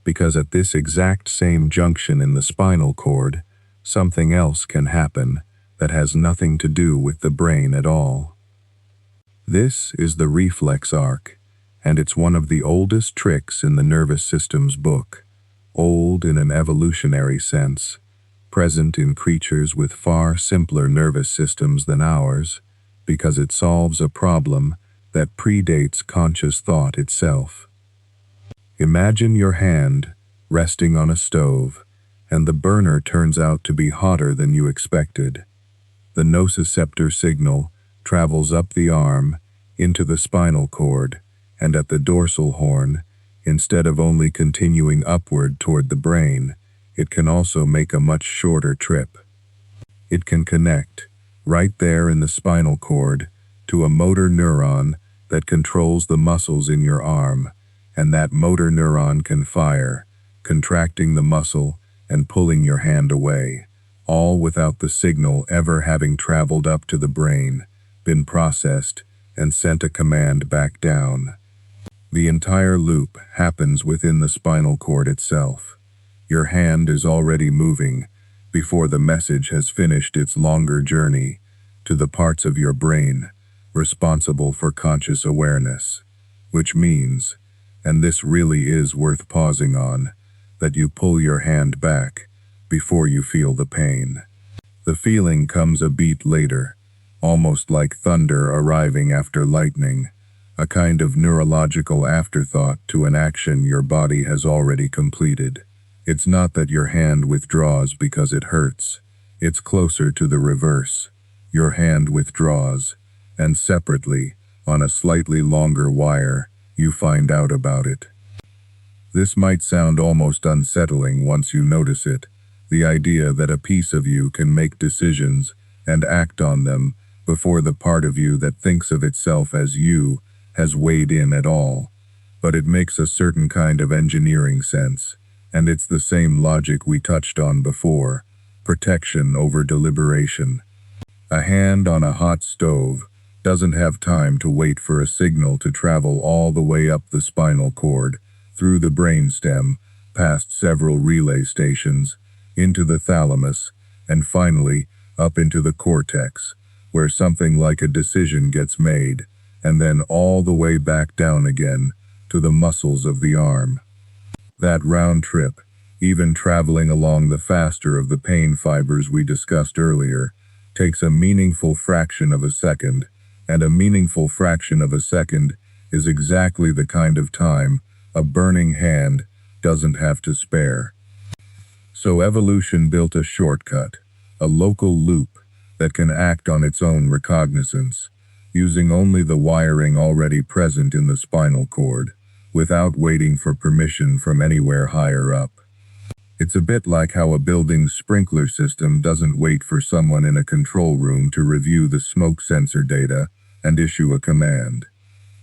because at this exact same junction in the spinal cord, something else can happen that has nothing to do with the brain at all. This is the reflex arc, and it's one of the oldest tricks in the nervous system's book, old in an evolutionary sense, present in creatures with far simpler nervous systems than ours, because it solves a problem that predates conscious thought itself. Imagine your hand resting on a stove, and the burner turns out to be hotter than you expected. The nociceptor signal travels up the arm into the spinal cord, and at the dorsal horn, instead of only continuing upward toward the brain, it can also make a much shorter trip. It can connect, right there in the spinal cord, to a motor neuron that controls the muscles in your arm, and that motor neuron can fire, contracting the muscle and pulling your hand away, all without the signal ever having traveled up to the brain, been processed, and sent a command back down. The entire loop happens within the spinal cord itself. Your hand is already moving before the message has finished its longer journey to the parts of your brain responsible for conscious awareness, which means, and this really is worth pausing on, that you pull your hand back before you feel the pain. The feeling comes a beat later, almost like thunder arriving after lightning, a kind of neurological afterthought to an action your body has already completed. It's not that your hand withdraws because it hurts. It's closer to the reverse. Your hand withdraws, and separately, on a slightly longer wire, you find out about it. This might sound almost unsettling once you notice it, the idea that a piece of you can make decisions and act on them before the part of you that thinks of itself as you has weighed in at all. But it makes a certain kind of engineering sense, and it's the same logic we touched on before, protection over deliberation. A hand on a hot stove doesn't have time to wait for a signal to travel all the way up the spinal cord, through the brainstem, past several relay stations, into the thalamus, and finally up into the cortex, where something like a decision gets made, and then all the way back down again to the muscles of the arm. That round trip, even traveling along the faster of the pain fibers we discussed earlier, takes a meaningful fraction of a second, and a meaningful fraction of a second is exactly the kind of time a burning hand doesn't have to spare. So evolution built a shortcut, a local loop that can act on its own recognizance, using only the wiring already present in the spinal cord, without waiting for permission from anywhere higher up. It's a bit like how a building's sprinkler system doesn't wait for someone in a control room to review the smoke sensor data and issue a command.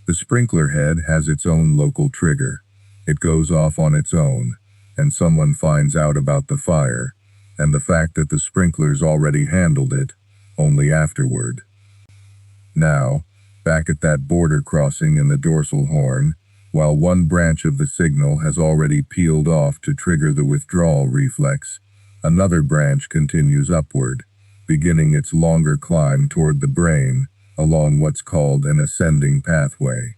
The sprinkler head has its own local trigger. It goes off on its own, and someone finds out about the fire, and the fact that the sprinklers already handled it, only afterward. Now, back at that border crossing in the dorsal horn, while one branch of the signal has already peeled off to trigger the withdrawal reflex, another branch continues upward, beginning its longer climb toward the brain along what's called an ascending pathway.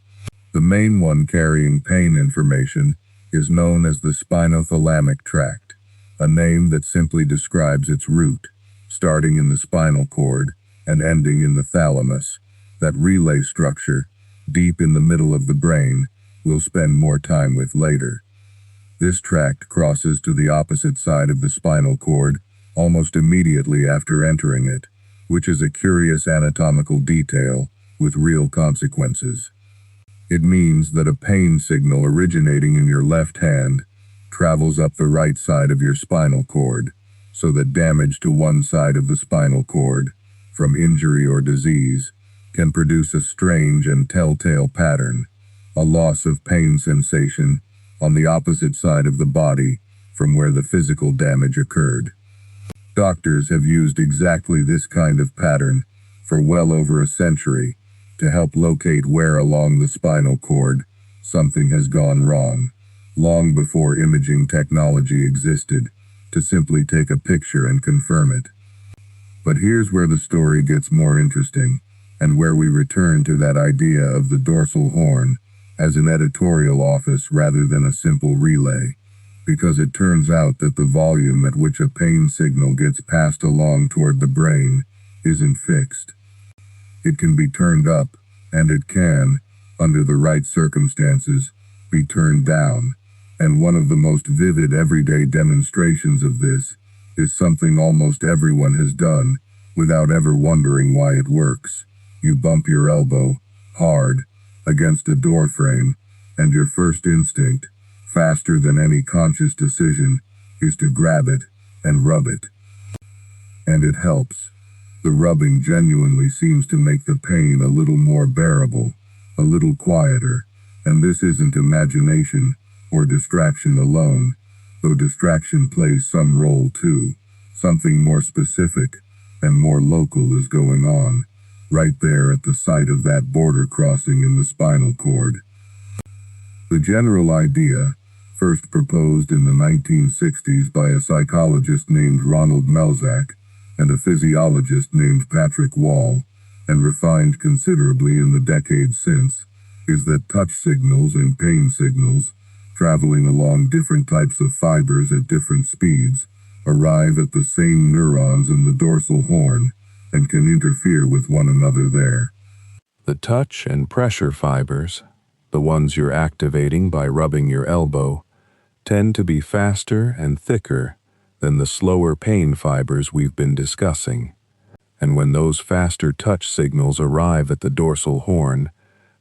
The main one carrying pain information is known as the spinothalamic tract, a name that simply describes its route, starting in the spinal cord and ending in the thalamus. That relay structure, deep in the middle of the brain, we'll spend more time with later. This tract crosses to the opposite side of the spinal cord almost immediately after entering it, which is a curious anatomical detail with real consequences. It means that a pain signal originating in your left hand travels up the right side of your spinal cord, so that damage to one side of the spinal cord, from injury or disease, can produce a strange and telltale pattern, a loss of pain sensation on the opposite side of the body from where the physical damage occurred. Doctors have used exactly this kind of pattern for well over a century to help locate where along the spinal cord something has gone wrong, long before imaging technology existed to simply take a picture and confirm it. But here's where the story gets more interesting, and where we return to that idea of the dorsal horn as an editorial office rather than a simple relay, because it turns out that the volume at which a pain signal gets passed along toward the brain isn't fixed. It can be turned up, and it can, under the right circumstances, be turned down, and one of the most vivid everyday demonstrations of this is something almost everyone has done without ever wondering why it works. You bump your elbow, hard, against a door frame, and your first instinct, faster than any conscious decision, is to grab it and rub it. And it helps. The rubbing genuinely seems to make the pain a little more bearable, a little quieter, and this isn't imagination or distraction alone, though distraction plays some role too. Something more specific and more local is going on, right there at the site of that border crossing in the spinal cord. The general idea, first proposed in the 1960s by a psychologist named Ronald Melzack and a physiologist named Patrick Wall, and refined considerably in the decades since, is that touch signals and pain signals, traveling along different types of fibers at different speeds, arrive at the same neurons in the dorsal horn and can interfere with one another there. The touch and pressure fibers, the ones you're activating by rubbing your elbow, tend to be faster and thicker than the slower pain fibers we've been discussing. And when those faster touch signals arrive at the dorsal horn,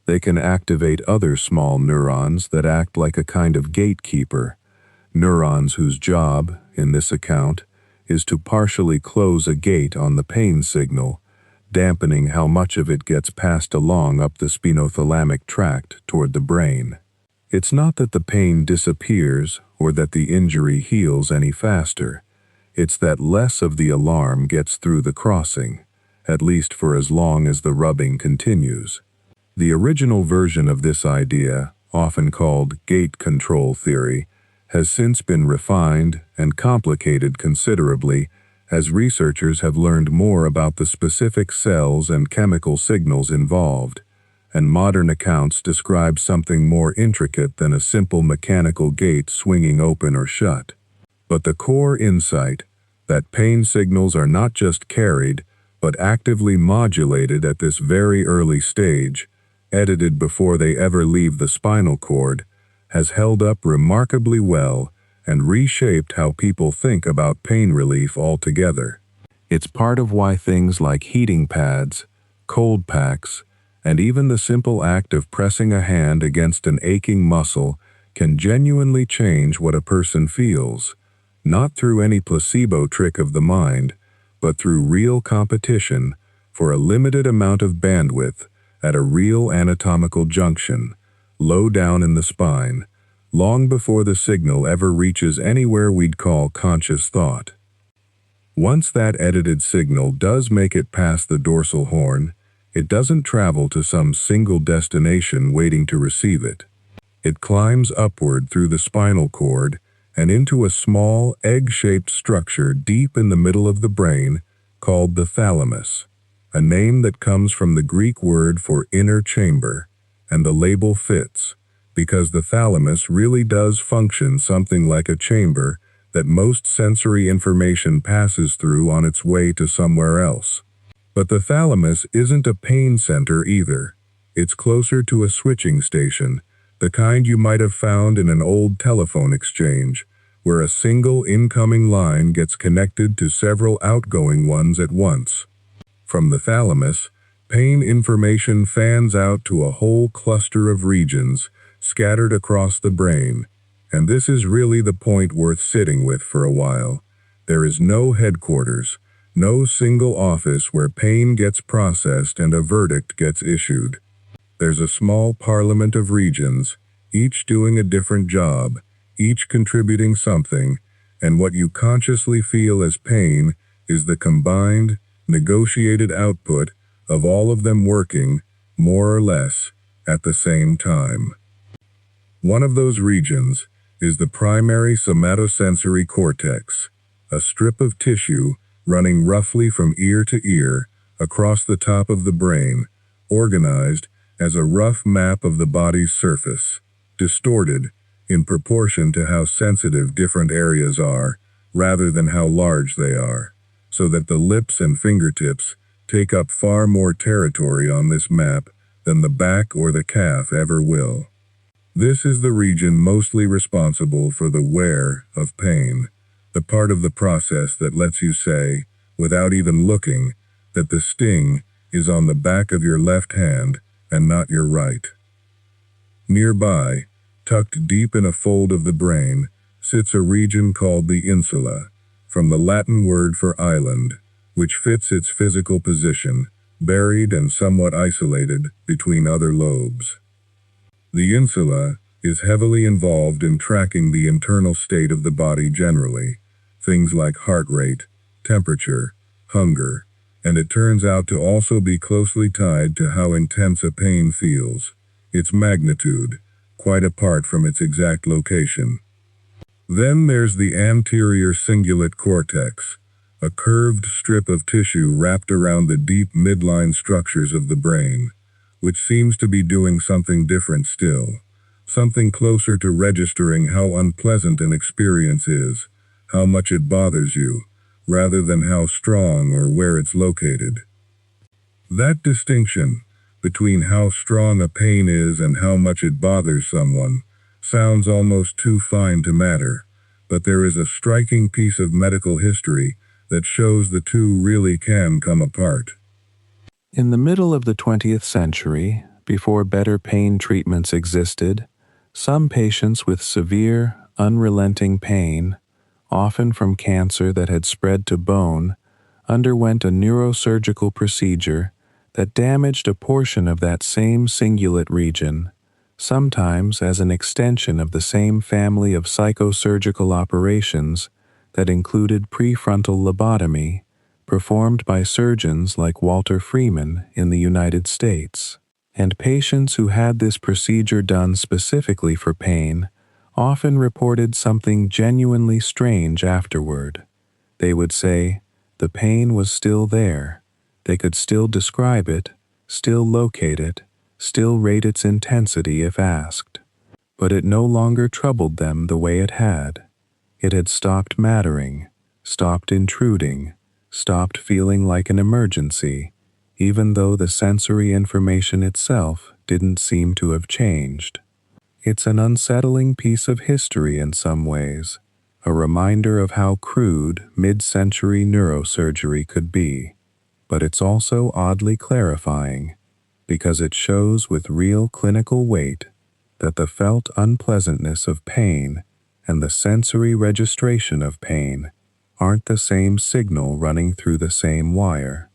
they can activate other small neurons that act like a kind of gatekeeper, neurons whose job, in this account, is to partially close a gate on the pain signal, dampening how much of it gets passed along up the spinothalamic tract toward the brain. It's not that the pain disappears or that the injury heals any faster. It's that less of the alarm gets through the crossing, at least for as long as the rubbing continues. The original version of this idea, often called gate control theory, has since been refined and complicated considerably as researchers have learned more about the specific cells and chemical signals involved, and modern accounts describe something more intricate than a simple mechanical gate swinging open or shut. But the core insight, that pain signals are not just carried, but actively modulated at this very early stage, edited before they ever leave the spinal cord, has held up remarkably well and reshaped how people think about pain relief altogether. It's part of why things like heating pads, cold packs, and even the simple act of pressing a hand against an aching muscle can genuinely change what a person feels, not through any placebo trick of the mind, but through real competition for a limited amount of bandwidth at a real anatomical junction, low down in the spine, long before the signal ever reaches anywhere we'd call conscious thought. Once that edited signal does make it past the dorsal horn, it doesn't travel to some single destination waiting to receive it. It climbs upward through the spinal cord and into a small, egg-shaped structure deep in the middle of the brain called the thalamus, a name that comes from the Greek word for inner chamber, and the label fits, because the thalamus really does function something like a chamber that most sensory information passes through on its way to somewhere else. But the thalamus isn't a pain center either. It's closer to a switching station, the kind you might have found in an old telephone exchange, where a single incoming line gets connected to several outgoing ones at once. From the thalamus, pain information fans out to a whole cluster of regions scattered across the brain, and this is really the point worth sitting with for a while. There is no headquarters, no single office where pain gets processed and a verdict gets issued. There's a small parliament of regions, each doing a different job, each contributing something, and what you consciously feel as pain is the combined, negotiated output of all of them working, more or less, at the same time. One of those regions is the primary somatosensory cortex, a strip of tissue running roughly from ear to ear across the top of the brain, organized as a rough map of the body's surface, distorted in proportion to how sensitive different areas are, rather than how large they are, so that the lips and fingertips take up far more territory on this map than the back or the calf ever will. This is the region mostly responsible for the where of pain, the part of the process that lets you say, without even looking, that the sting is on the back of your left hand and not your right. Nearby, tucked deep in a fold of the brain, sits a region called the insula, from the Latin word for island, which fits its physical position, buried and somewhat isolated between other lobes. The insula is heavily involved in tracking the internal state of the body generally, things like heart rate, temperature, hunger, and it turns out to also be closely tied to how intense a pain feels, its magnitude, quite apart from its exact location. Then there's the anterior cingulate cortex, a curved strip of tissue wrapped around the deep midline structures of the brain, which seems to be doing something different still, something closer to registering how unpleasant an experience is, how much it bothers you, rather than how strong or where it's located. That distinction between how strong a pain is and how much it bothers someone sounds almost too fine to matter, but there is a striking piece of medical history that shows the two really can come apart. In the middle of the 20th century, before better pain treatments existed, some patients with severe, unrelenting pain, often from cancer that had spread to bone, underwent a neurosurgical procedure that damaged a portion of that same cingulate region, sometimes as an extension of the same family of psychosurgical operations that included prefrontal lobotomy, performed by surgeons like Walter Freeman in the United States. And patients who had this procedure done specifically for pain often reported something genuinely strange afterward. They would say, the pain was still there. They could still describe it, still locate it, still rate its intensity if asked. But it no longer troubled them the way it had. It had stopped mattering, stopped intruding, stopped feeling like an emergency, even though the sensory information itself didn't seem to have changed. It's an unsettling piece of history in some ways, a reminder of how crude mid-century neurosurgery could be, but it's also oddly clarifying, because it shows with real clinical weight that the felt unpleasantness of pain and the sensory registration of pain aren't the same signal running through the same wire.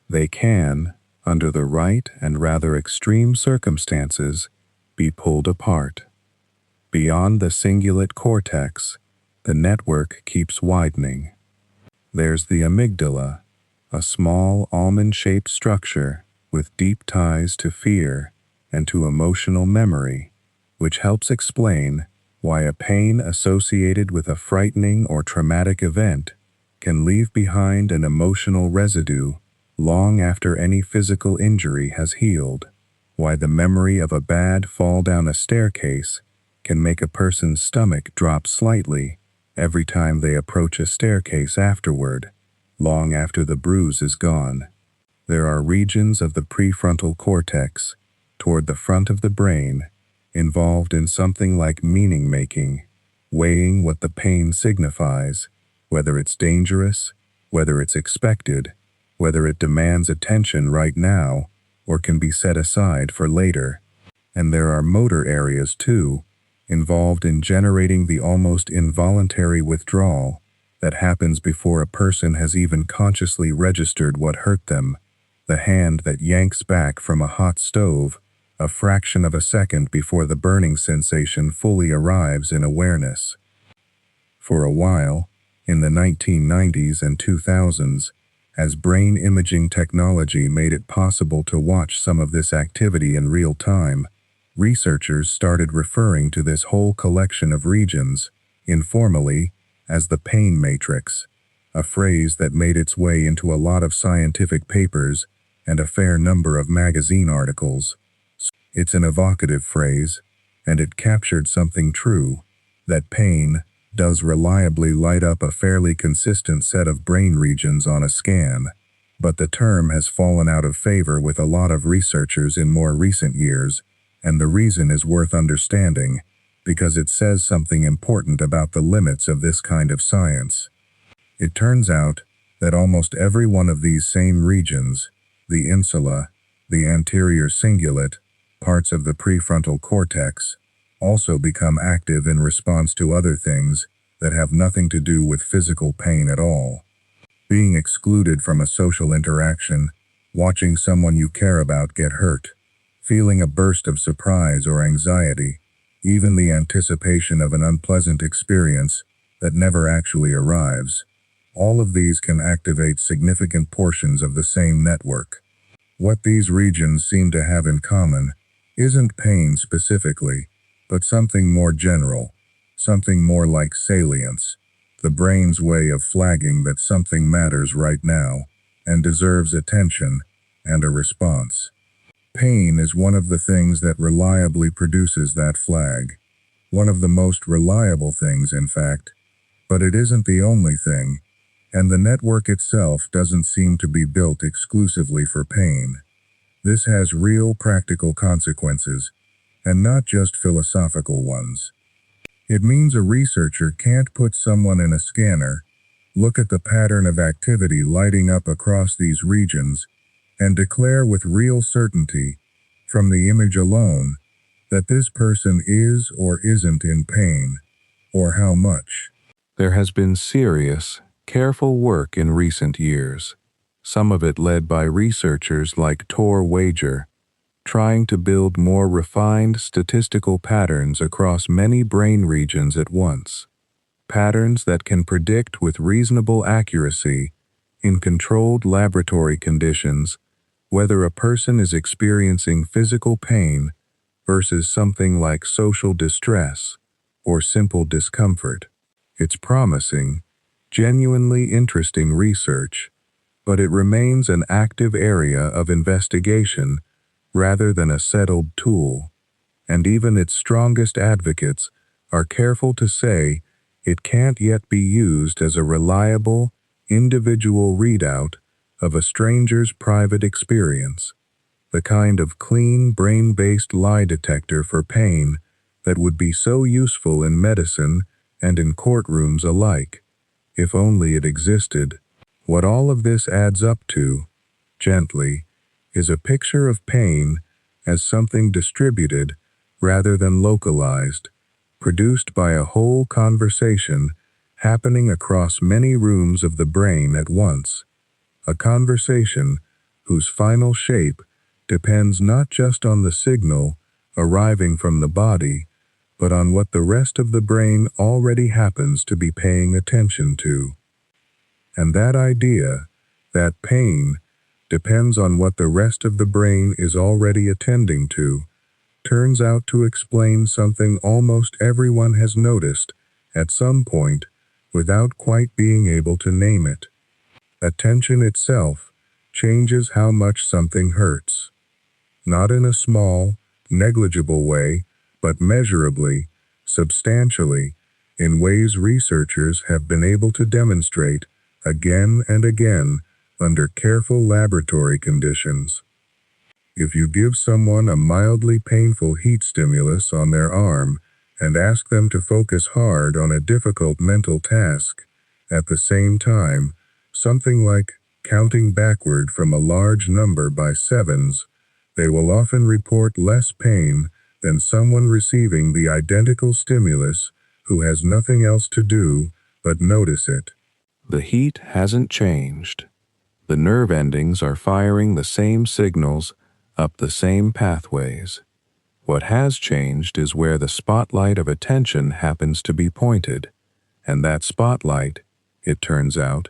They can, under the right and rather extreme circumstances, be pulled apart. Beyond the cingulate cortex, the network keeps widening. There's the amygdala, a small almond-shaped structure with deep ties to fear and to emotional memory, which helps explain why a pain associated with a frightening or traumatic event can leave behind an emotional residue long after any physical injury has healed, why the memory of a bad fall down a staircase can make a person's stomach drop slightly every time they approach a staircase afterward, long after the bruise is gone. There are regions of the prefrontal cortex, toward the front of the brain, involved in something like meaning-making, weighing what the pain signifies, whether it's dangerous, whether it's expected, whether it demands attention right now, or can be set aside for later. And there are motor areas, too, involved in generating the almost involuntary withdrawal that happens before a person has even consciously registered what hurt them, the hand that yanks back from a hot stove a fraction of a second before the burning sensation fully arrives in awareness. For a while, in the 1990s and 2000s, as brain imaging technology made it possible to watch some of this activity in real time, researchers started referring to this whole collection of regions, informally, as the pain matrix, a phrase that made its way into a lot of scientific papers and a fair number of magazine articles. It's an evocative phrase, and it captured something true, that pain does reliably light up a fairly consistent set of brain regions on a scan, but the term has fallen out of favor with a lot of researchers in more recent years, and the reason is worth understanding, because it says something important about the limits of this kind of science. It turns out that almost every one of these same regions, the insula, the anterior cingulate, parts of the prefrontal cortex, also become active in response to other things that have nothing to do with physical pain at all. Being excluded from a social interaction, watching someone you care about get hurt, feeling a burst of surprise or anxiety, even the anticipation of an unpleasant experience that never actually arrives. All of these can activate significant portions of the same network. What these regions seem to have in common isn't pain specifically, but something more general, something more like salience, the brain's way of flagging that something matters right now and deserves attention and a response. Pain is one of the things that reliably produces that flag, one of the most reliable things, in fact, but it isn't the only thing, and the network itself doesn't seem to be built exclusively for pain. This has real practical consequences, and not just philosophical ones. It means a researcher can't put someone in a scanner, look at the pattern of activity lighting up across these regions, and declare with real certainty, from the image alone, that this person is or isn't in pain, or how much. There has been serious, careful work in recent years, some of it led by researchers like Tor Wager, trying to build more refined statistical patterns across many brain regions at once, patterns that can predict with reasonable accuracy, in controlled laboratory conditions, whether a person is experiencing physical pain versus something like social distress or simple discomfort. It's promising, genuinely interesting research, but it remains an active area of investigation rather than a settled tool, and even its strongest advocates are careful to say it can't yet be used as a reliable, individual readout of a stranger's private experience, the kind of clean, brain-based lie detector for pain that would be so useful in medicine and in courtrooms alike, if only it existed. What all of this adds up to, gently, is a picture of pain as something distributed rather than localized, produced by a whole conversation happening across many rooms of the brain at once, a conversation whose final shape depends not just on the signal arriving from the body, but on what the rest of the brain already happens to be paying attention to. And that idea, that pain, depends on what the rest of the brain is already attending to, turns out to explain something almost everyone has noticed at some point without quite being able to name it. Attention itself changes how much something hurts. Not in a small, negligible way, but measurably, substantially, in ways researchers have been able to demonstrate again and again under careful laboratory conditions. If you give someone a mildly painful heat stimulus on their arm and ask them to focus hard on a difficult mental task, at the same time, something like counting backward from a large number by sevens, they will often report less pain than someone receiving the identical stimulus who has nothing else to do but notice it. The heat hasn't changed. The nerve endings are firing the same signals up the same pathways. What has changed is where the spotlight of attention happens to be pointed, and that spotlight, it turns out,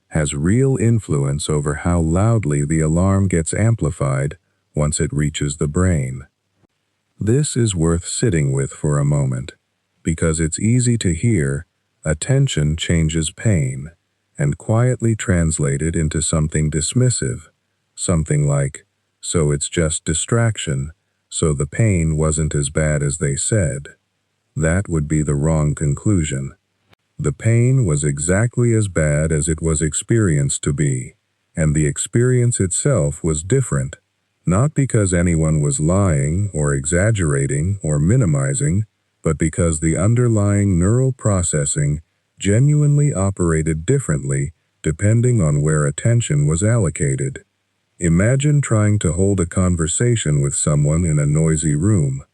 has real influence over how loudly the alarm gets amplified once it reaches the brain. This is worth sitting with for a moment, because it's easy to hear attention changes pain, and quietly translate it into something dismissive, something like, so it's just distraction, so the pain wasn't as bad as they said. That would be the wrong conclusion. The pain was exactly as bad as it was experienced to be, and the experience itself was different, not because anyone was lying or exaggerating or minimizing, but because the underlying neural processing genuinely operated differently depending on where attention was allocated. Imagine trying to hold a conversation with someone in a noisy room.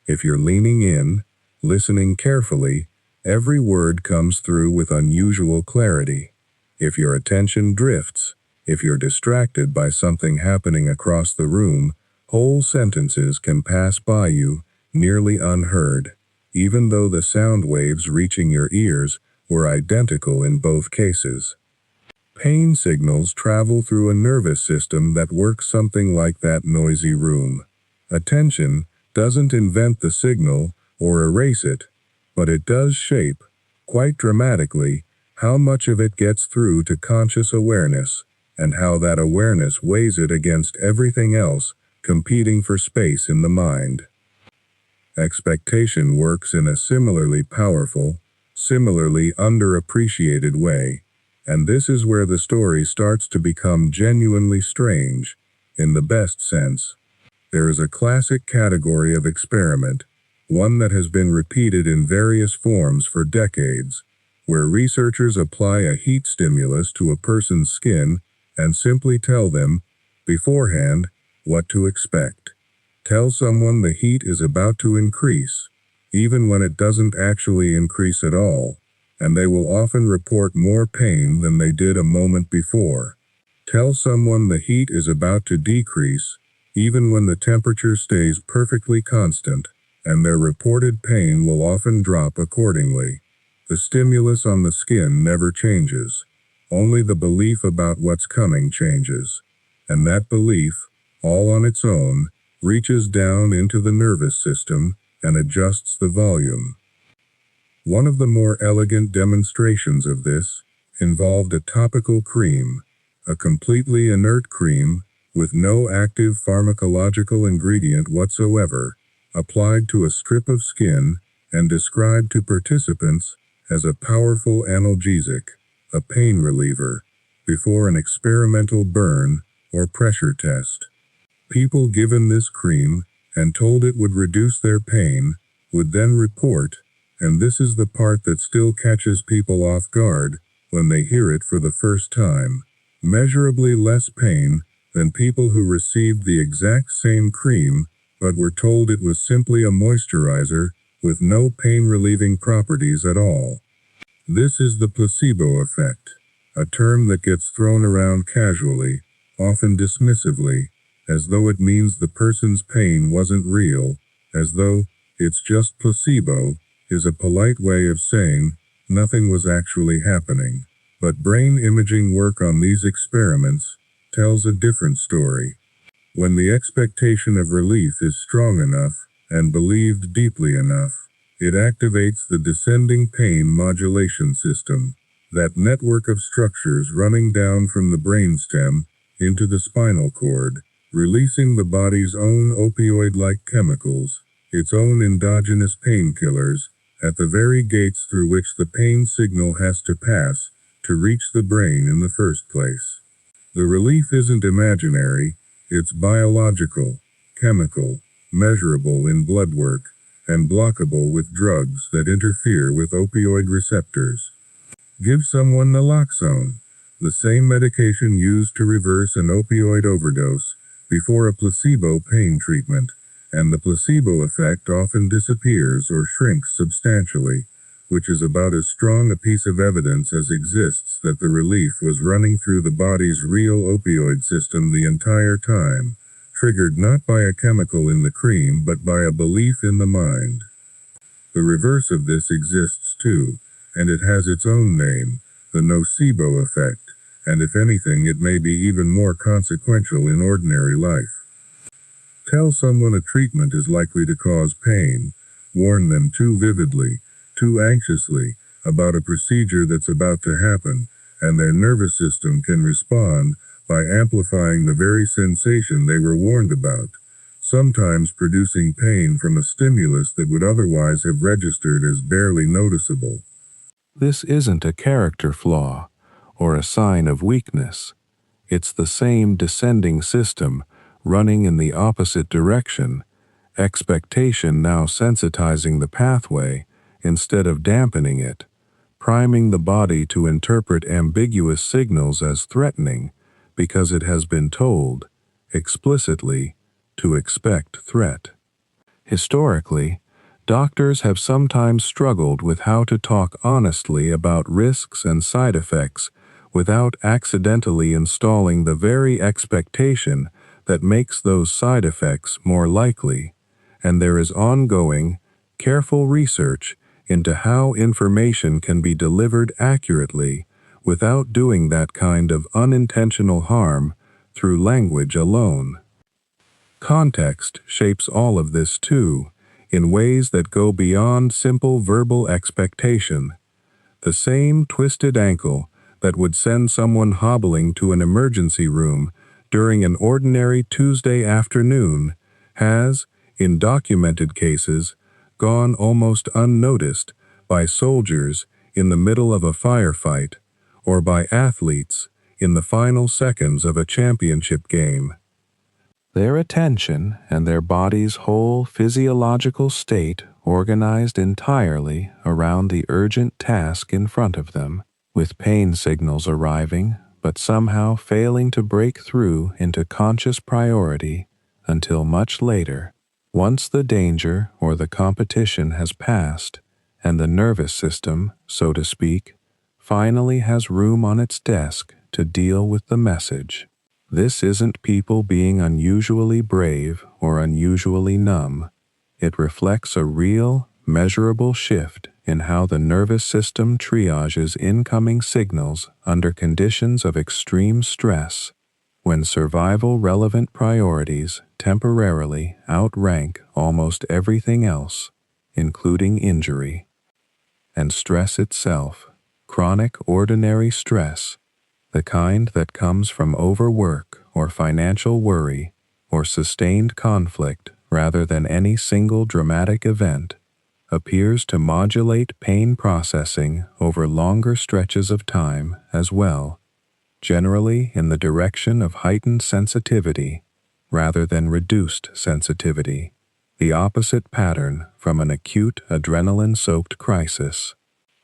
If you're leaning in, listening carefully, every word comes through with unusual clarity. If your attention drifts, if you're distracted by something happening across the room, whole sentences can pass by you, nearly unheard, even though the sound waves reaching your ears were identical in both cases. Pain signals travel through a nervous system that works something like that noisy room. Attention doesn't invent the signal or erase it, but it does shape, quite dramatically, how much of it gets through to conscious awareness, and how that awareness weighs it against everything else competing for space in the mind. Expectation works in a similarly powerful, similarly underappreciated way, and this is where the story starts to become genuinely strange, in the best sense. There is a classic category of experiment, one that has been repeated in various forms for decades, where researchers apply a heat stimulus to a person's skin and simply tell them, beforehand, what to expect. Tell someone the heat is about to increase, even when it doesn't actually increase at all, and they will often report more pain than they did a moment before. Tell someone the heat is about to decrease, even when the temperature stays perfectly constant, and their reported pain will often drop accordingly. The stimulus on the skin never changes. Only the belief about what's coming changes, and that belief, all on its own, reaches down into the nervous system and adjusts the volume. One of the more elegant demonstrations of this involved a topical cream, a completely inert cream with no active pharmacological ingredient whatsoever, applied to a strip of skin and described to participants as a powerful analgesic, a pain reliever, before an experimental burn or pressure test. People given this cream and told it would reduce their pain would then report, and this is the part that still catches people off guard when they hear it for the first time, measurably less pain than people who received the exact same cream but were told it was simply a moisturizer with no pain-relieving properties at all. This is the placebo effect, a term that gets thrown around casually, often dismissively, as though it means the person's pain wasn't real, as though it's just placebo is a polite way of saying nothing was actually happening. But brain imaging work on these experiments tells a different story. When the expectation of relief is strong enough and believed deeply enough, it activates the descending pain modulation system, that network of structures running down from the brainstem into the spinal cord, releasing the body's own opioid-like chemicals, its own endogenous painkillers, at the very gates through which the pain signal has to pass to reach the brain in the first place. The relief isn't imaginary, it's biological, chemical, measurable in blood work, and blockable with drugs that interfere with opioid receptors. Give someone naloxone, the same medication used to reverse an opioid overdose, before a placebo pain treatment, and the placebo effect often disappears or shrinks substantially, which is about as strong a piece of evidence as exists that the relief was running through the body's real opioid system the entire time, triggered not by a chemical in the cream but by a belief in the mind. The reverse of this exists too, and it has its own name, the nocebo effect, and if anything it may be even more consequential in ordinary life. Tell someone a treatment is likely to cause pain, warn them too vividly, too anxiously, about a procedure that's about to happen, and their nervous system can respond by amplifying the very sensation they were warned about, sometimes producing pain from a stimulus that would otherwise have registered as barely noticeable. This isn't a character flaw or a sign of weakness. It's the same descending system running in the opposite direction, expectation now sensitizing the pathway instead of dampening it, priming the body to interpret ambiguous signals as threatening because it has been told, explicitly, to expect threat. Historically, doctors have sometimes struggled with how to talk honestly about risks and side effects without accidentally installing the very expectation that makes those side effects more likely, and there is ongoing, careful research into how information can be delivered accurately without doing that kind of unintentional harm through language alone. Context shapes all of this too, in ways that go beyond simple verbal expectation. The same twisted ankle that would send someone hobbling to an emergency room during an ordinary Tuesday afternoon has, in documented cases, gone almost unnoticed by soldiers in the middle of a firefight or by athletes in the final seconds of a championship game. Their attention and their body's whole physiological state organized entirely around the urgent task in front of them, with pain signals arriving but somehow failing to break through into conscious priority until much later, once the danger or the competition has passed and the nervous system, so to speak, finally has room on its desk to deal with the message. This isn't people being unusually brave or unusually numb. It reflects a real, measurable shift in how the nervous system triages incoming signals under conditions of extreme stress, when survival-relevant priorities temporarily outrank almost everything else, including injury. And stress itself, chronic ordinary stress, the kind that comes from overwork or financial worry or sustained conflict rather than any single dramatic event, appears to modulate pain processing over longer stretches of time as well, generally in the direction of heightened sensitivity rather than reduced sensitivity, the opposite pattern from an acute adrenaline-soaked crisis.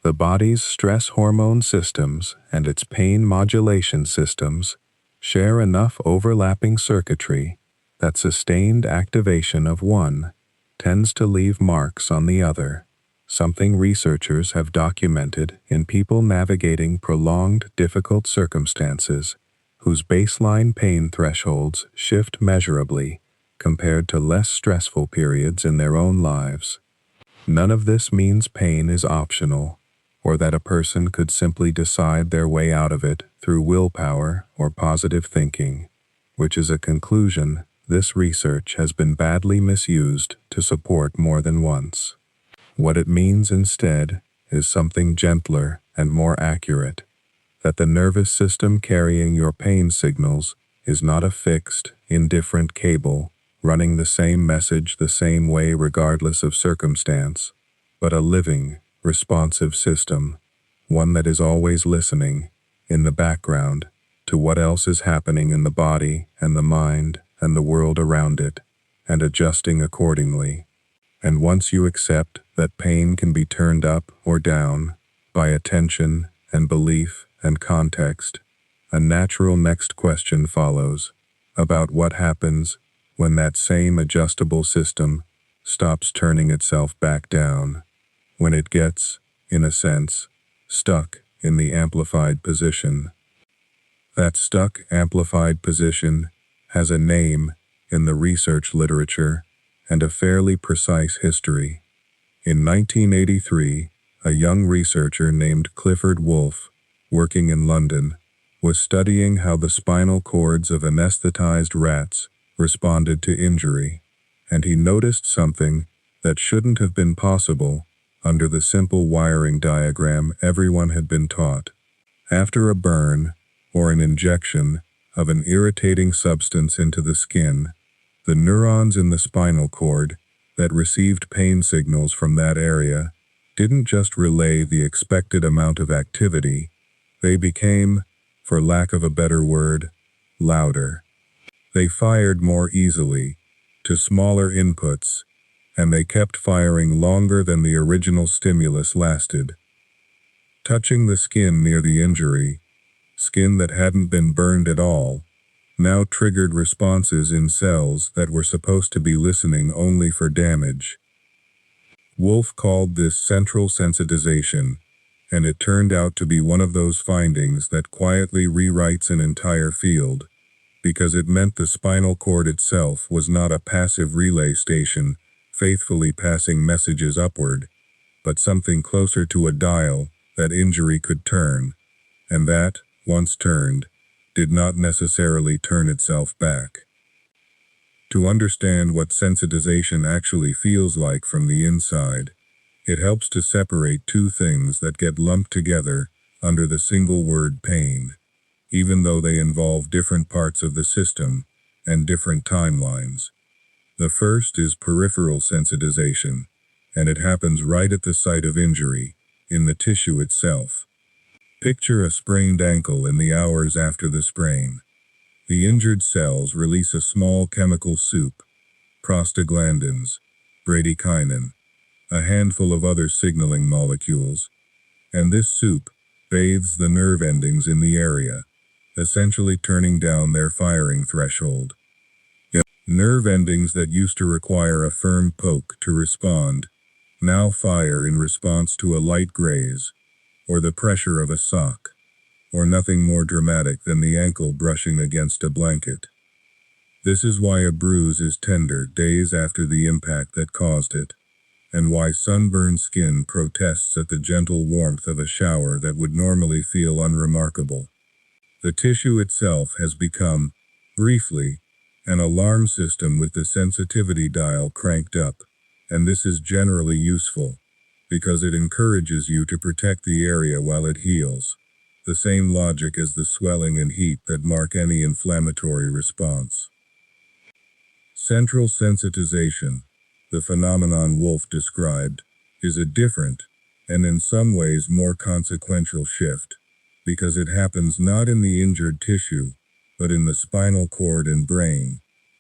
The body's stress hormone systems and its pain modulation systems share enough overlapping circuitry that sustained activation of one tends to leave marks on the other, something researchers have documented in people navigating prolonged difficult circumstances whose baseline pain thresholds shift measurably compared to less stressful periods in their own lives. None of this means pain is optional, or that a person could simply decide their way out of it through willpower or positive thinking, which is a conclusion this research has been badly misused to support more than once. What it means instead is something gentler and more accurate, that the nervous system carrying your pain signals is not a fixed, indifferent cable running the same message the same way regardless of circumstance, but a living, responsive system, one that is always listening, in the background, to what else is happening in the body and the mind and the world around it, and adjusting accordingly. And once you accept that pain can be turned up or down by attention and belief and context, a natural next question follows about what happens when that same adjustable system stops turning itself back down, when it gets, in a sense, stuck in the amplified position. That stuck amplified position has a name in the research literature and a fairly precise history. In 1983, a young researcher named Clifford Woolf, working in London, was studying how the spinal cords of anesthetized rats responded to injury, and he noticed something that shouldn't have been possible under the simple wiring diagram everyone had been taught. After a burn or an injection of an irritating substance into the skin, the neurons in the spinal cord that received pain signals from that area didn't just relay the expected amount of activity, they became, for lack of a better word, louder. They fired more easily, to smaller inputs, and they kept firing longer than the original stimulus lasted. Touching the skin near the injury, skin that hadn't been burned at all, now triggered responses in cells that were supposed to be listening only for damage. Wolf called this central sensitization, and it turned out to be one of those findings that quietly rewrites an entire field, because it meant the spinal cord itself was not a passive relay station faithfully passing messages upward, but something closer to a dial that injury could turn, and that, once turned, did not necessarily turn itself back. To understand what sensitization actually feels like from the inside, it helps to separate two things that get lumped together under the single word pain, even though they involve different parts of the system and different timelines. The first is peripheral sensitization, and it happens right at the site of injury, in the tissue itself. Picture a sprained ankle in the hours after the sprain. The injured cells release a small chemical soup, prostaglandins, bradykinin, a handful of other signaling molecules, and this soup bathes the nerve endings in the area, essentially turning down their firing threshold. Nerve endings that used to require a firm poke to respond now fire in response to a light graze, or the pressure of a sock, or nothing more dramatic than the ankle brushing against a blanket. This is why a bruise is tender days after the impact that caused it, and why sunburned skin protests at the gentle warmth of a shower that would normally feel unremarkable. The tissue itself has become, briefly, an alarm system with the sensitivity dial cranked up, and this is generally useful, because it encourages you to protect the area while it heals, the same logic as the swelling and heat that mark any inflammatory response. Central sensitization, the phenomenon Wolf described, is a different, and in some ways more consequential shift, because it happens not in the injured tissue, but in the spinal cord and brain,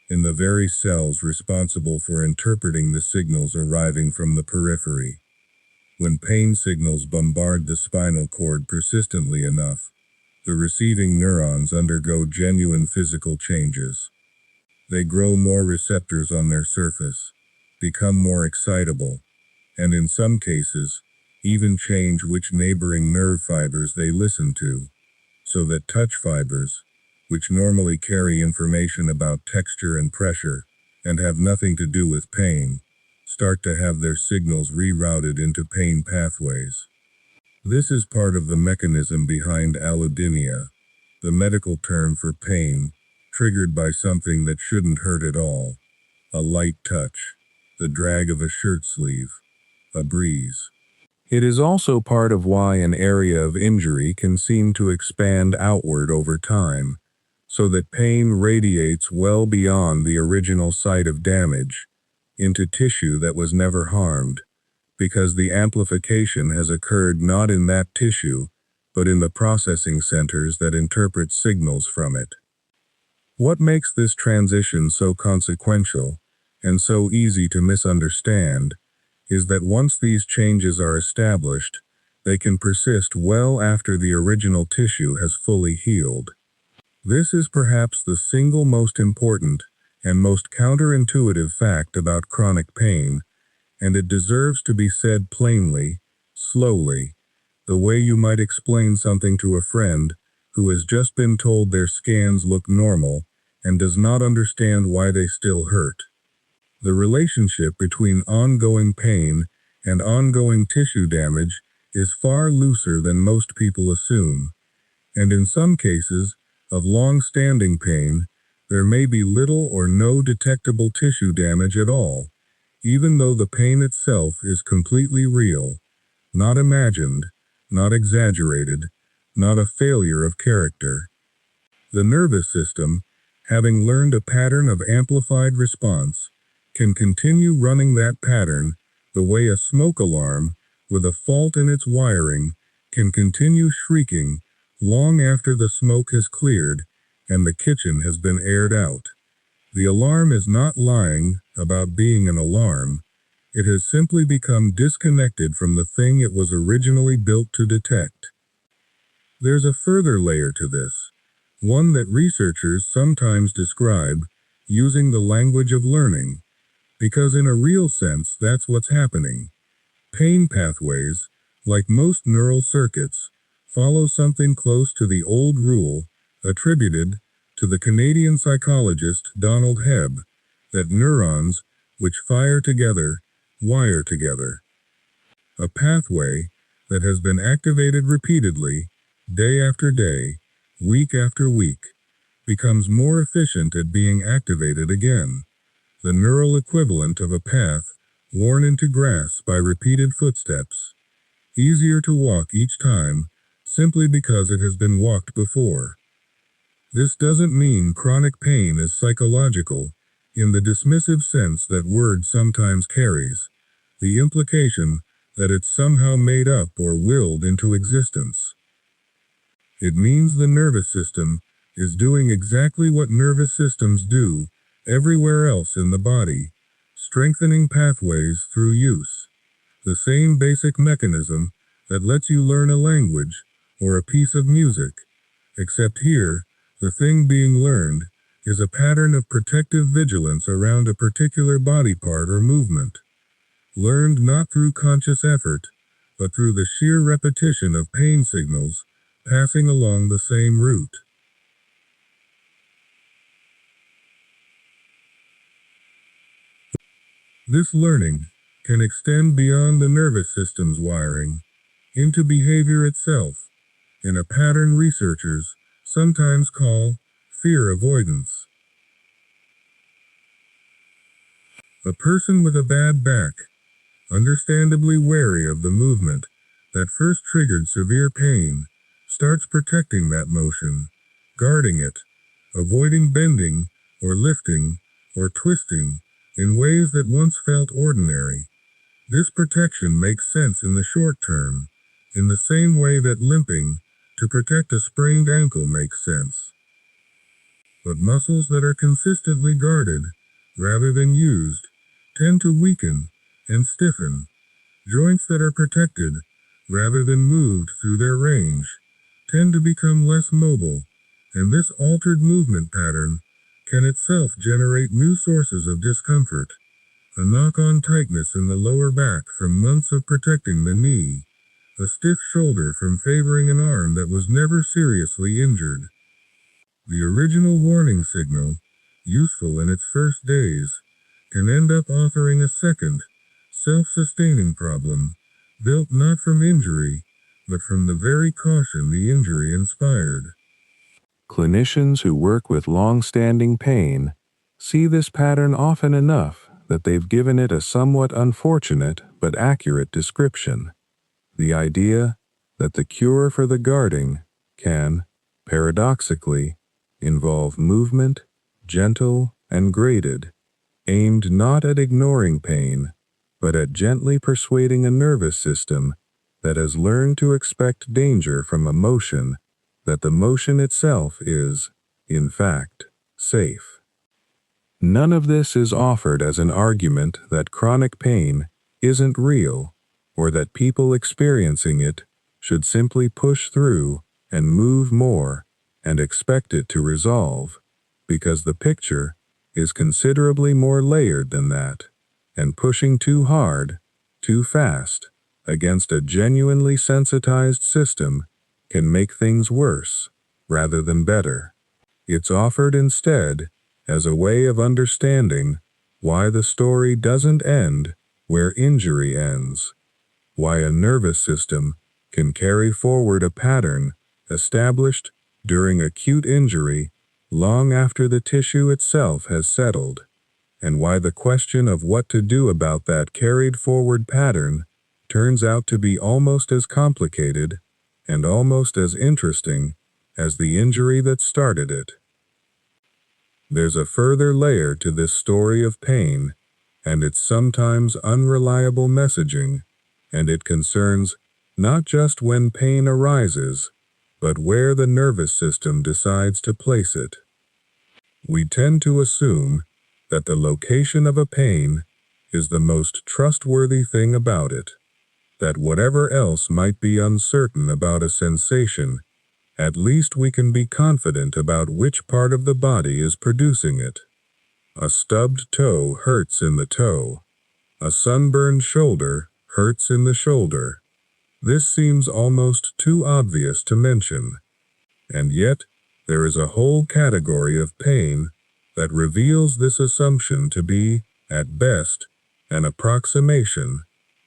in the very cells responsible for interpreting the signals arriving from the periphery. When pain signals bombard the spinal cord persistently enough, the receiving neurons undergo genuine physical changes. They grow more receptors on their surface, become more excitable, and in some cases, even change which neighboring nerve fibers they listen to, so that touch fibers, which normally carry information about texture and pressure, and have nothing to do with pain, start to have their signals rerouted into pain pathways. This is part of the mechanism behind allodynia, the medical term for pain, triggered by something that shouldn't hurt at all. A light touch, the drag of a shirt sleeve, a breeze. It is also part of why an area of injury can seem to expand outward over time, so that pain radiates well beyond the original site of damage, into tissue that was never harmed, because the amplification has occurred not in that tissue, but in the processing centers that interpret signals from it. What makes this transition so consequential, and so easy to misunderstand, is that once these changes are established, they can persist well after the original tissue has fully healed. This is perhaps the single most important and most counterintuitive fact about chronic pain, and it deserves to be said plainly, slowly, the way you might explain something to a friend who has just been told their scans look normal and does not understand why they still hurt. The relationship between ongoing pain and ongoing tissue damage is far looser than most people assume, and in some cases of long-standing pain, there may be little or no detectable tissue damage at all, even though the pain itself is completely real, not imagined, not exaggerated, not a failure of character. The nervous system, having learned a pattern of amplified response, can continue running that pattern the way a smoke alarm, with a fault in its wiring, can continue shrieking long after the smoke has cleared and the kitchen has been aired out. The alarm is not lying about being an alarm. It has simply become disconnected from the thing it was originally built to detect. There's a further layer to this, one that researchers sometimes describe using the language of learning, because in a real sense that's what's happening. Pain pathways, like most neural circuits, follow something close to the old rule attributed to the Canadian psychologist Donald Hebb, that neurons which fire together wire together. A pathway that has been activated repeatedly, day after day, week after week, becomes more efficient at being activated again, the neural equivalent of a path worn into grass by repeated footsteps, easier to walk each time simply because it has been walked before. This doesn't mean chronic pain is psychological in the dismissive sense that word sometimes carries, the implication that it's somehow made up or willed into existence. It means the nervous system is doing exactly what nervous systems do everywhere else in the body, strengthening pathways through use. The same basic mechanism that lets you learn a language or a piece of music, except here, the thing being learned is a pattern of protective vigilance around a particular body part or movement, learned not through conscious effort, but through the sheer repetition of pain signals passing along the same route. This learning can extend beyond the nervous system's wiring into behavior itself, in a pattern researchers sometimes call fear avoidance. A person with a bad back, understandably wary of the movement that first triggered severe pain, starts protecting that motion, guarding it, avoiding bending or lifting or twisting in ways that once felt ordinary. This protection makes sense in the short term, in the same way that limping to protect a sprained ankle makes sense. But muscles that are consistently guarded, rather than used, tend to weaken and stiffen. Joints that are protected, rather than moved through their range, tend to become less mobile, and this altered movement pattern can itself generate new sources of discomfort. A knock-on tightness in the lower back from months of protecting the knee, a stiff shoulder from favoring an arm that was never seriously injured. The original warning signal, useful in its first days, can end up authoring a second, self-sustaining problem, built not from injury, but from the very caution the injury inspired. Clinicians who work with long-standing pain see this pattern often enough that they've given it a somewhat unfortunate but accurate description. The idea that the cure for the guarding can, paradoxically, involve movement, gentle and graded, aimed not at ignoring pain, but at gently persuading a nervous system that has learned to expect danger from a motion that the motion itself is, in fact, safe. None of this is offered as an argument that chronic pain isn't real, or that people experiencing it should simply push through and move more and expect it to resolve, because the picture is considerably more layered than that, and pushing too hard, too fast, against a genuinely sensitized system can make things worse, rather than better. It's offered instead as a way of understanding why the story doesn't end where injury ends, why a nervous system can carry forward a pattern established during acute injury long after the tissue itself has settled, and why the question of what to do about that carried forward pattern turns out to be almost as complicated and almost as interesting as the injury that started it. There's a further layer to this story of pain and its sometimes unreliable messaging, and it concerns not just when pain arises, but where the nervous system decides to place it. We tend to assume that the location of a pain is the most trustworthy thing about it, that whatever else might be uncertain about a sensation, at least we can be confident about which part of the body is producing it. A stubbed toe hurts in the toe. A sunburned shoulder hurts in the shoulder. This seems almost too obvious to mention. And yet, there is a whole category of pain that reveals this assumption to be, at best, an approximation,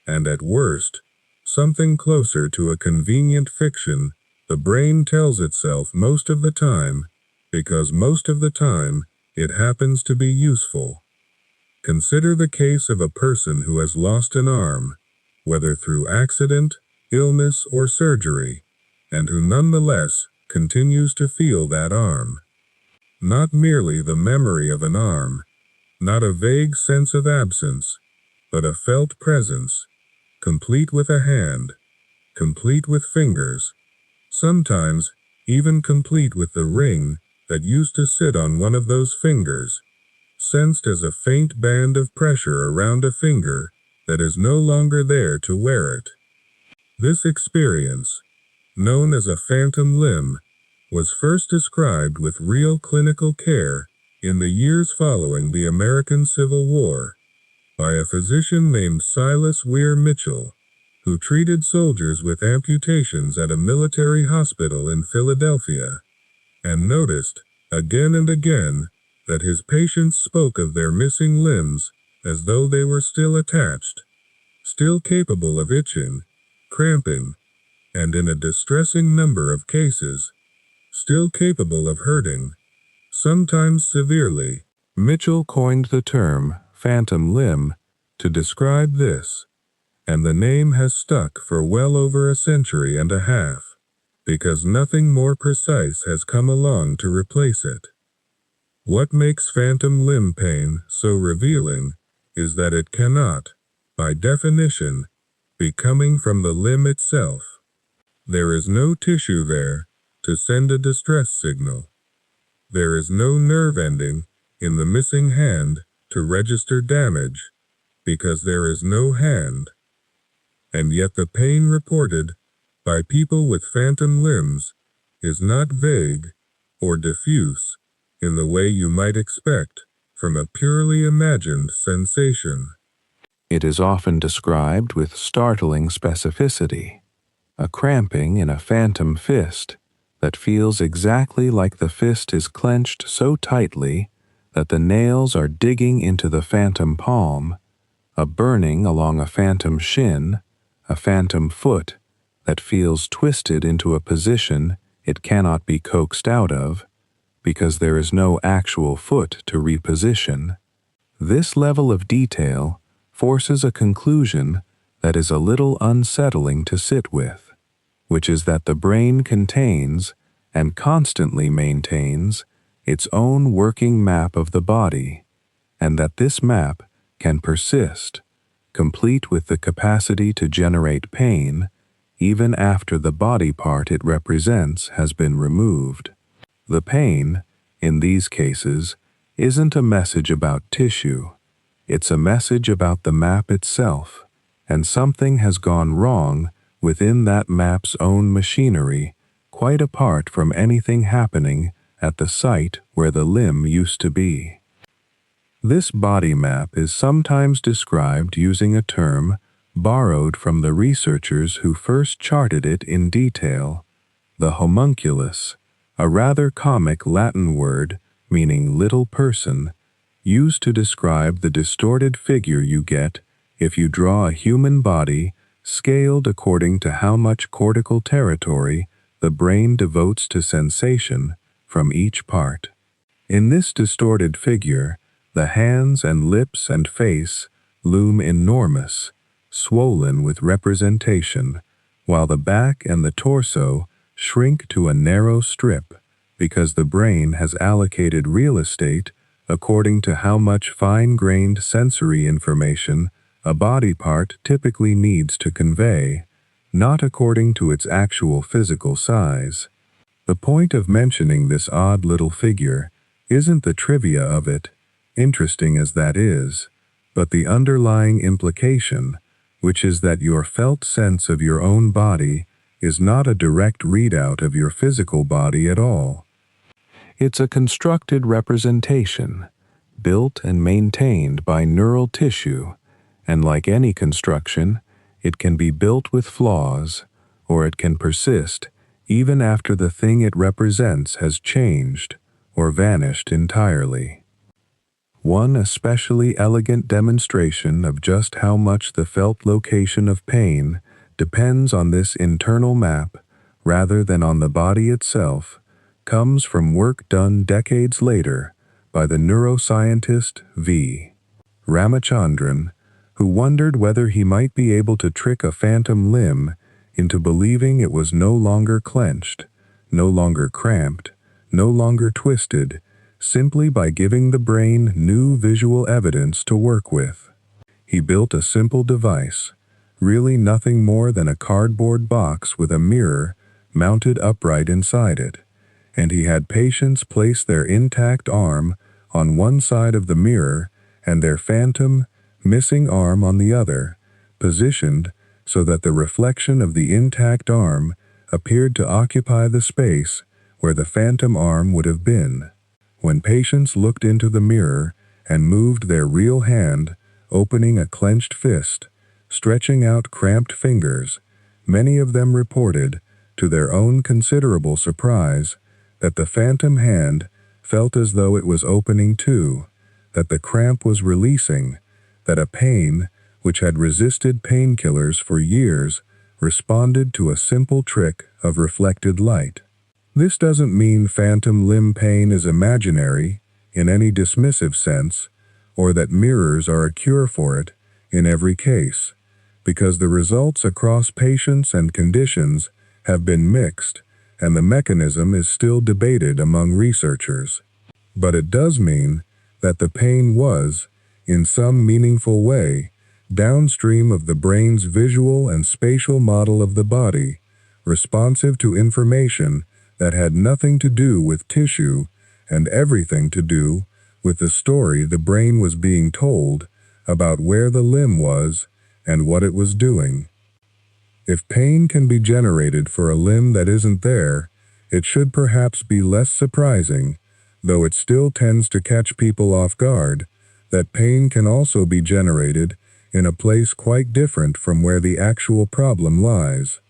and at worst, something closer to a convenient fiction the brain tells itself most of the time, because most of the time it happens to be useful. Consider the case of a person who has lost an arm, whether through accident, illness, or surgery, and who nonetheless continues to feel that arm. Not merely the memory of an arm, not a vague sense of absence, but a felt presence, complete with a hand, complete with fingers, sometimes even complete with the ring that used to sit on one of those fingers, sensed as a faint band of pressure around a finger that is no longer there to wear it. This experience, known as a phantom limb, was first described with real clinical care in the years following the American Civil War by a physician named Silas Weir Mitchell, who treated soldiers with amputations at a military hospital in Philadelphia, and noticed, again and again, that his patients spoke of their missing limbs as though they were still attached, still capable of itching, cramping, and in a distressing number of cases, still capable of hurting, sometimes severely. Mitchell coined the term phantom limb to describe this, and the name has stuck for well over a century and a half, because nothing more precise has come along to replace it. What makes phantom limb pain so revealing is that it cannot, by definition, be coming from the limb itself. There is no tissue there to send a distress signal. There is no nerve ending in the missing hand to register damage, because there is no hand. And yet the pain reported by people with phantom limbs is not vague or diffuse in the way you might expect from a purely imagined sensation. It is often described with startling specificity, a cramping in a phantom fist that feels exactly like the fist is clenched so tightly that the nails are digging into the phantom palm, a burning along a phantom shin, a phantom foot that feels twisted into a position it cannot be coaxed out of, because there is no actual foot to reposition. This level of detail forces a conclusion that is a little unsettling to sit with, which is that the brain contains and constantly maintains its own working map of the body, and that this map can persist, complete with the capacity to generate pain, even after the body part it represents has been removed. The pain, in these cases, isn't a message about tissue. It's a message about the map itself, and something has gone wrong within that map's own machinery, quite apart from anything happening at the site where the limb used to be. This body map is sometimes described using a term borrowed from the researchers who first charted it in detail, the homunculus, a rather comic Latin word meaning little person, used to describe the distorted figure you get if you draw a human body scaled according to how much cortical territory the brain devotes to sensation from each part. In this distorted figure, the hands and lips and face loom enormous, swollen with representation, while the back and the torso shrink to a narrow strip because the brain has allocated real estate according to how much fine-grained sensory information a body part typically needs to convey, not according to its actual physical size. The point of mentioning this odd little figure isn't the trivia of it, interesting as that is, but the underlying implication, which is that your felt sense of your own body is not a direct readout of your physical body at all. It's a constructed representation, built and maintained by neural tissue, and like any construction, it can be built with flaws, or it can persist even after the thing it represents has changed or vanished entirely. One especially elegant demonstration of just how much the felt location of pain depends on this internal map rather than on the body itself comes from work done decades later by the neuroscientist V. Ramachandran, who wondered whether he might be able to trick a phantom limb into believing it was no longer clenched, no longer cramped, no longer twisted, simply by giving the brain new visual evidence to work with. He built a simple device, really nothing more than a cardboard box with a mirror mounted upright inside it, and he had patients place their intact arm on one side of the mirror and their phantom, missing arm on the other, positioned so that the reflection of the intact arm appeared to occupy the space where the phantom arm would have been. When patients looked into the mirror and moved their real hand, opening a clenched fist, stretching out cramped fingers, many of them reported, to their own considerable surprise, that the phantom hand felt as though it was opening too, that the cramp was releasing, that a pain, which had resisted painkillers for years, responded to a simple trick of reflected light. This doesn't mean phantom limb pain is imaginary in any dismissive sense, or that mirrors are a cure for it in every case, because the results across patients and conditions have been mixed, and the mechanism is still debated among researchers. But it does mean that the pain was, in some meaningful way, downstream of the brain's visual and spatial model of the body, responsive to information that had nothing to do with tissue and everything to do with the story the brain was being told about where the limb was and what it was doing. If pain can be generated for a limb that isn't there, it should perhaps be less surprising, though it still tends to catch people off guard, that pain can also be generated in a place quite different from where the actual problem lies.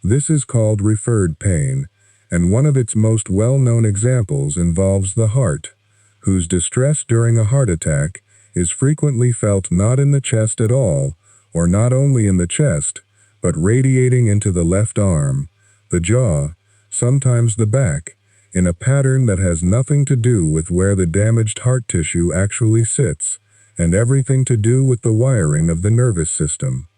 This is called referred pain, and one of its most well-known examples involves the heart, whose distress during a heart attack is frequently felt not in the chest at all, or not only in the chest, but radiating into the left arm, the jaw, sometimes the back, in a pattern that has nothing to do with where the damaged heart tissue actually sits, and everything to do with the wiring of the nervous system.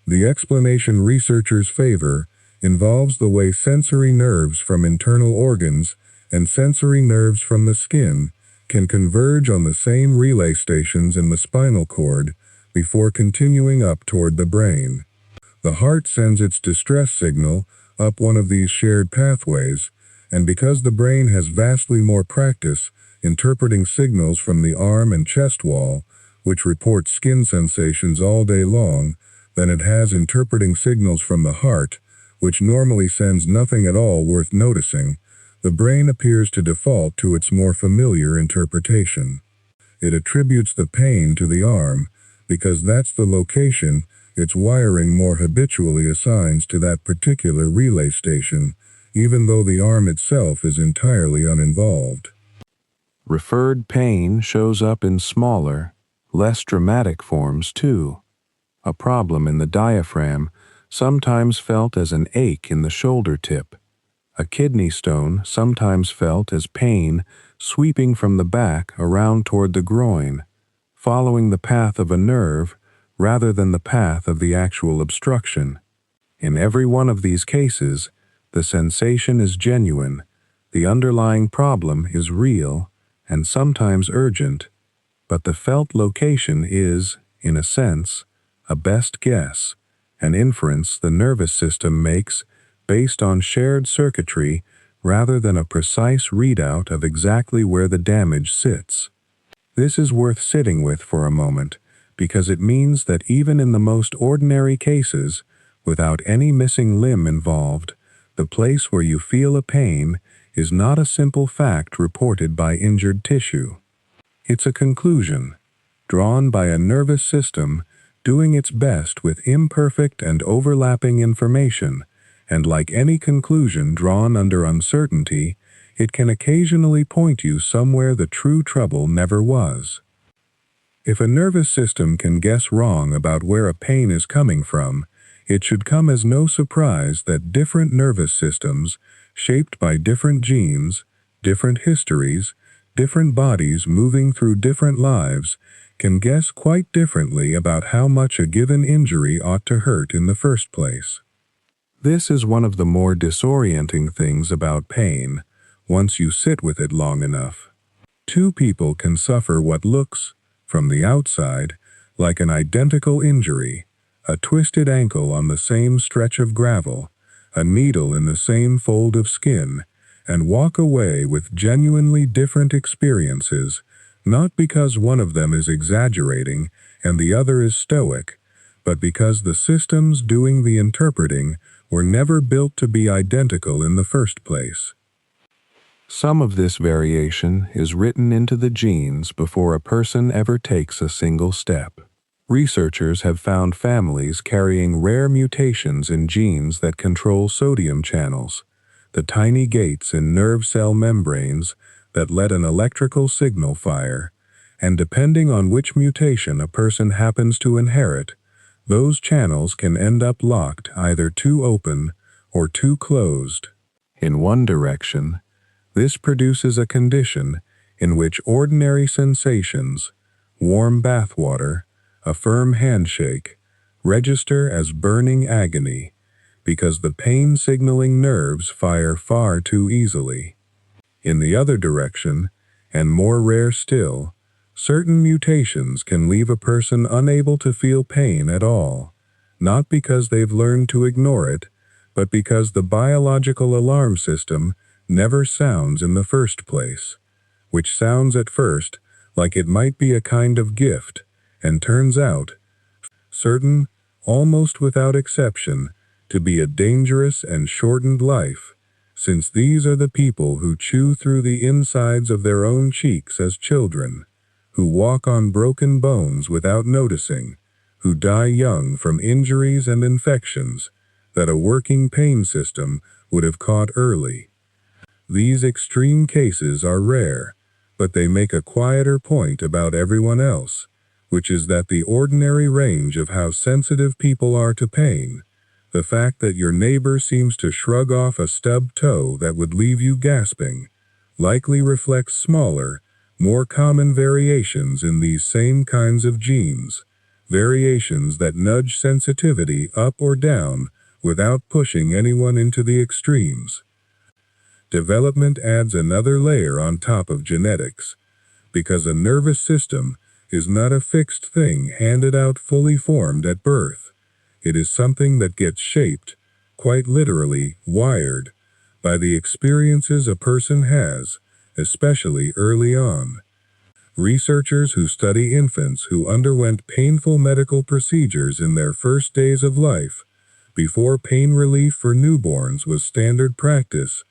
The explanation researchers favor involves the way sensory nerves from internal organs and sensory nerves from the skin can converge on the same relay stations in the spinal cord before continuing up toward the brain. The heart sends its distress signal up one of these shared pathways, and because the brain has vastly more practice interpreting signals from the arm and chest wall, which report skin sensations all day long, than it has interpreting signals from the heart, which normally sends nothing at all worth noticing, the brain appears to default to its more familiar interpretation. It attributes the pain to the arm because that's the location its wiring more habitually assigns to that particular relay station, even though the arm itself is entirely uninvolved. Referred pain shows up in smaller, less dramatic forms too. A problem in the diaphragm, sometimes felt as an ache in the shoulder tip. A kidney stone, sometimes felt as pain sweeping from the back around toward the groin, following the path of a nerve rather than the path of the actual obstruction. In every one of these cases, the sensation is genuine, the underlying problem is real and sometimes urgent, but the felt location is, in a sense, a best guess, an inference the nervous system makes based on shared circuitry rather than a precise readout of exactly where the damage sits. This is worth sitting with for a moment, because it means that even in the most ordinary cases, without any missing limb involved, the place where you feel a pain is not a simple fact reported by injured tissue. It's a conclusion, drawn by a nervous system doing its best with imperfect and overlapping information, and like any conclusion drawn under uncertainty, it can occasionally point you somewhere the true trouble never was. If a nervous system can guess wrong about where a pain is coming from, it should come as no surprise that different nervous systems, shaped by different genes, different histories, different bodies moving through different lives, can guess quite differently about how much a given injury ought to hurt in the first place. This is one of the more disorienting things about pain, once you sit with it long enough. Two people can suffer what looks, from the outside, like an identical injury, a twisted ankle on the same stretch of gravel, a needle in the same fold of skin, and walk away with genuinely different experiences, not because one of them is exaggerating and the other is stoic, but because the systems doing the interpreting were never built to be identical in the first place. Some of this variation is written into the genes before a person ever takes a single step. Researchers have found families carrying rare mutations in genes that control sodium channels, the tiny gates in nerve cell membranes that let an electrical signal fire, and depending on which mutation a person happens to inherit, those channels can end up locked either too open or too closed. In one direction, this produces a condition in which ordinary sensations, warm bath water, a firm handshake, register as burning agony because the pain-signaling nerves fire far too easily. In the other direction, and more rare still, Certain mutations can leave a person unable to feel pain at all, not because they've learned to ignore it, but because the biological alarm system never sounds in the first place, which sounds at first like it might be a kind of gift, and turns out, certain, almost without exception, to be a dangerous and shortened life, since these are the people who chew through the insides of their own cheeks as children, who walk on broken bones without noticing, who die young from injuries and infections that a working pain system would have caught early. These extreme cases are rare, but they make a quieter point about everyone else, which is that the ordinary range of how sensitive people are to pain, the fact that your neighbor seems to shrug off a stubbed toe that would leave you gasping, likely reflects smaller, more common variations in these same kinds of genes, variations that nudge sensitivity up or down without pushing anyone into the extremes. Development adds another layer on top of genetics, because a nervous system is not a fixed thing handed out fully formed at birth. It is something that gets shaped, quite literally wired, by the experiences a person has, especially early on. Researchers who study infants who underwent painful medical procedures in their first days of life, before pain relief for newborns was standard practice,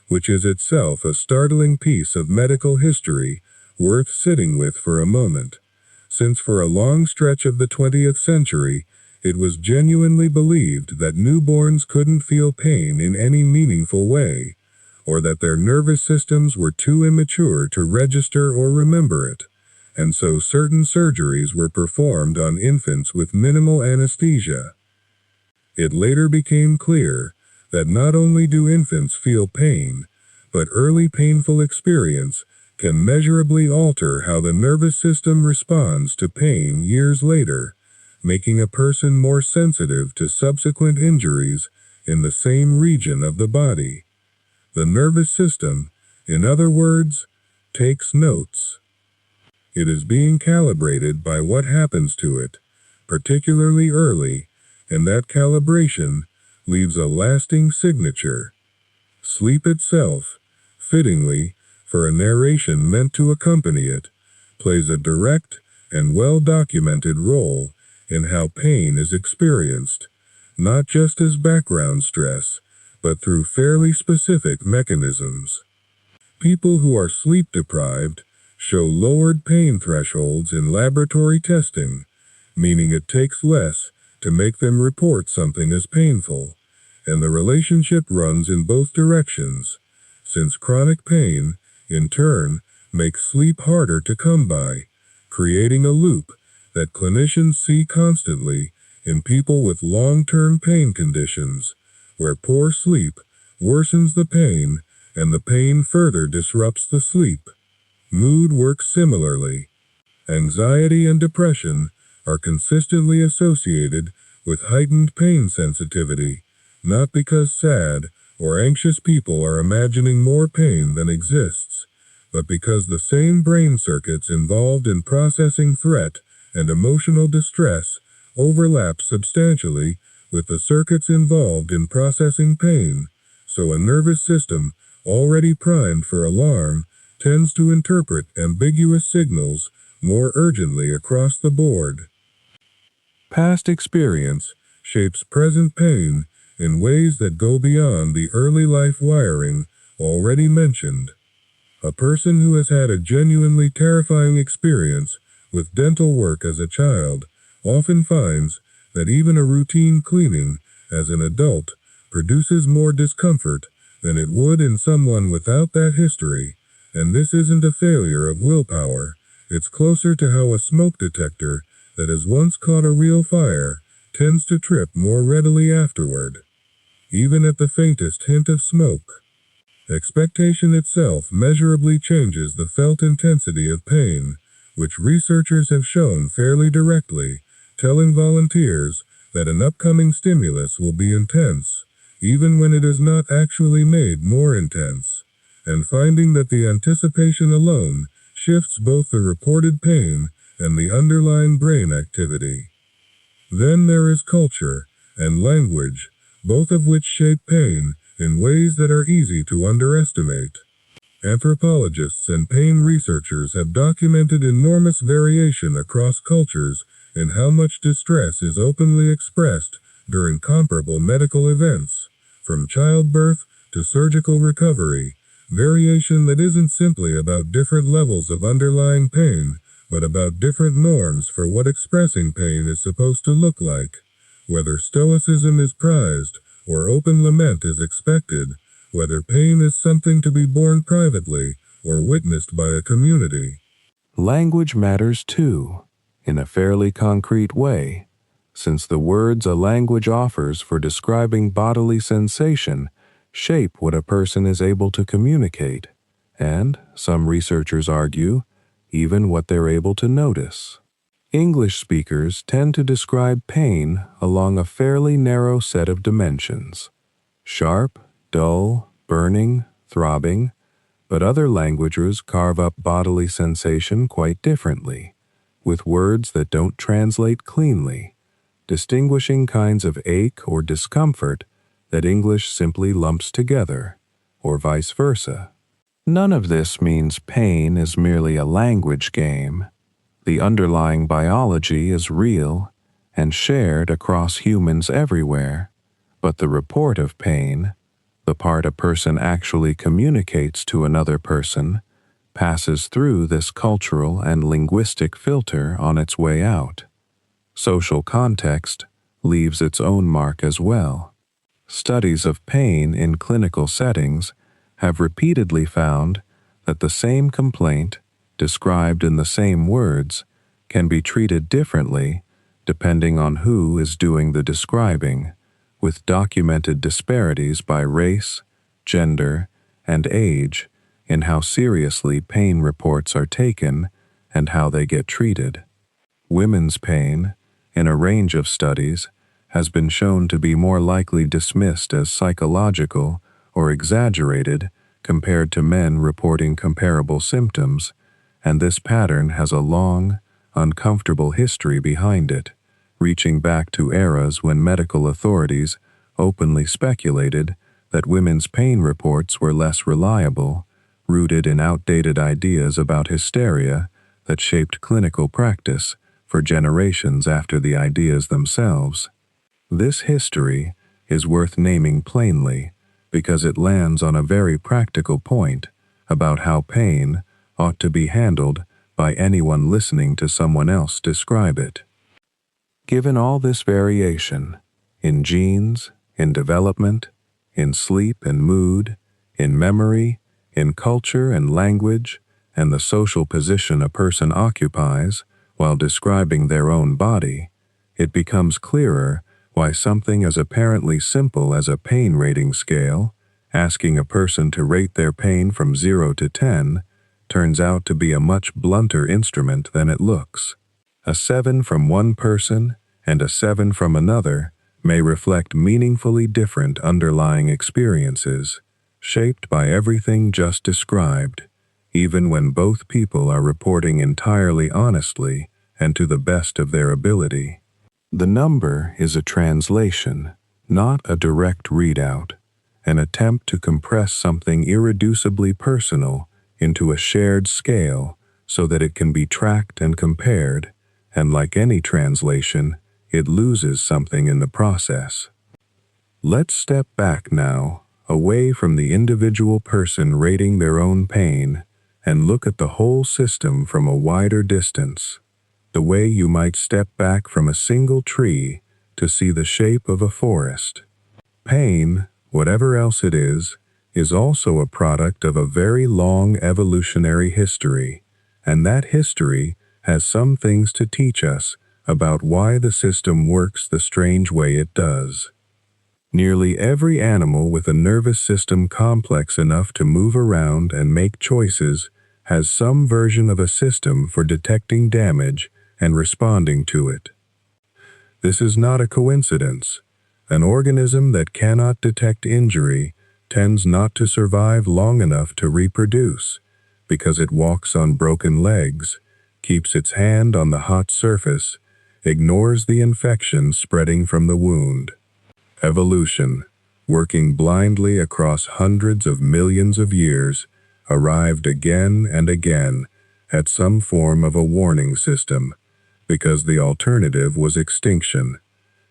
which is itself a startling piece of medical history worth sitting with for a moment, since for a long stretch of the 20th century, it was genuinely believed that newborns couldn't feel pain in any meaningful way, or that their nervous systems were too immature to register or remember it, and so certain surgeries were performed on infants with minimal anesthesia. It later became clear that not only do infants feel pain, but early painful experience can measurably alter how the nervous system responds to pain years later, making a person more sensitive to subsequent injuries in the same region of the body. The nervous system, in other words, takes notes. It is being calibrated by what happens to it, particularly early, and that calibration leaves a lasting signature. Sleep itself, fittingly, for a narration meant to accompany it, plays a direct and well-documented role in how pain is experienced, not just as background stress, but through fairly specific mechanisms. People who are sleep-deprived show lowered pain thresholds in laboratory testing, meaning it takes less to make them report something as painful, and the relationship runs in both directions, since chronic pain, in turn, makes sleep harder to come by, creating a loop that clinicians see constantly in people with long-term pain conditions, where poor sleep worsens the pain and the pain further disrupts the sleep. Mood works similarly. Anxiety and depression are consistently associated with heightened pain sensitivity, not because sad or anxious people are imagining more pain than exists, but because the same brain circuits involved in processing threat and emotional distress overlap substantially with the circuits involved in processing pain, so a nervous system already primed for alarm tends to interpret ambiguous signals more urgently across the board. Past experience shapes present pain in ways that go beyond the early life wiring already mentioned. A person who has had a genuinely terrifying experience with dental work as a child often finds that even a routine cleaning as an adult produces more discomfort than it would in someone without that history, and this isn't a failure of willpower, it's closer to how a smoke detector that has once caught a real fire tends to trip more readily afterward, even at the faintest hint of smoke. Expectation itself measurably changes the felt intensity of pain, which researchers have shown fairly directly, telling volunteers that an upcoming stimulus will be intense, even when it is not actually made more intense, and finding that the anticipation alone shifts both the reported pain and the underlying brain activity. Then there is culture and language, both of which shape pain in ways that are easy to underestimate. Anthropologists and pain researchers have documented enormous variation across cultures in how much distress is openly expressed during comparable medical events, from childbirth to surgical recovery, variation that isn't simply about different levels of underlying pain, but about different norms for what expressing pain is supposed to look like. Whether stoicism is prized or open lament is expected, whether pain is something to be borne privately or witnessed by a community. Language matters too, in a fairly concrete way, since the words a language offers for describing bodily sensation shape what a person is able to communicate, and, some researchers argue, even what they're able to notice. English speakers tend to describe pain along a fairly narrow set of dimensions: sharp, dull, burning, throbbing, but other languages carve up bodily sensation quite differently, with words that don't translate cleanly, distinguishing kinds of ache or discomfort that English simply lumps together, or vice versa. None of this means pain is merely a language game. The underlying biology is real and shared across humans everywhere, but the report of pain, the part a person actually communicates to another person, passes through this cultural and linguistic filter on its way out. Social context leaves its own mark as well. Studies of pain in clinical settings have repeatedly found that the same complaint, described in the same words, can be treated differently depending on who is doing the describing, with documented disparities by race, gender, and age in how seriously pain reports are taken and how they get treated. Women's pain, in a range of studies, has been shown to be more likely dismissed as psychological or exaggerated compared to men reporting comparable symptoms, and this pattern has a long, uncomfortable history behind it, reaching back to eras when medical authorities openly speculated that women's pain reports were less reliable, rooted in outdated ideas about hysteria that shaped clinical practice for generations after the ideas themselves. This history is worth naming plainly because it lands on a very practical point about how pain ought to be handled by anyone listening to someone else describe it. Given all this variation, in genes, in development, in sleep and mood, in memory, in culture and language, and the social position a person occupies while describing their own body, it becomes clearer why something as apparently simple as a pain rating scale, asking a person to rate their pain from 0 to 10, turns out to be a much blunter instrument than it looks. A 7 from one person and a 7 from another may reflect meaningfully different underlying experiences, shaped by everything just described, even when both people are reporting entirely honestly and to the best of their ability. The number is a translation, not a direct readout, an attempt to compress something irreducibly personal into a shared scale so that it can be tracked and compared, and like any translation, it loses something in the process. Let's step back now, away from the individual person rating their own pain, and look at the whole system from a wider distance, the way you might step back from a single tree to see the shape of a forest. Pain, whatever else it is also a product of a very long evolutionary history, and that history has some things to teach us about why the system works the strange way it does. Nearly every animal with a nervous system complex enough to move around and make choices has some version of a system for detecting damage and responding to it. This is not a coincidence. An organism that cannot detect injury tends not to survive long enough to reproduce, because it walks on broken legs, keeps its hand on the hot surface, ignores the infection spreading from the wound. Evolution, working blindly across hundreds of millions of years, arrived again and again at some form of a warning system, because the alternative was extinction.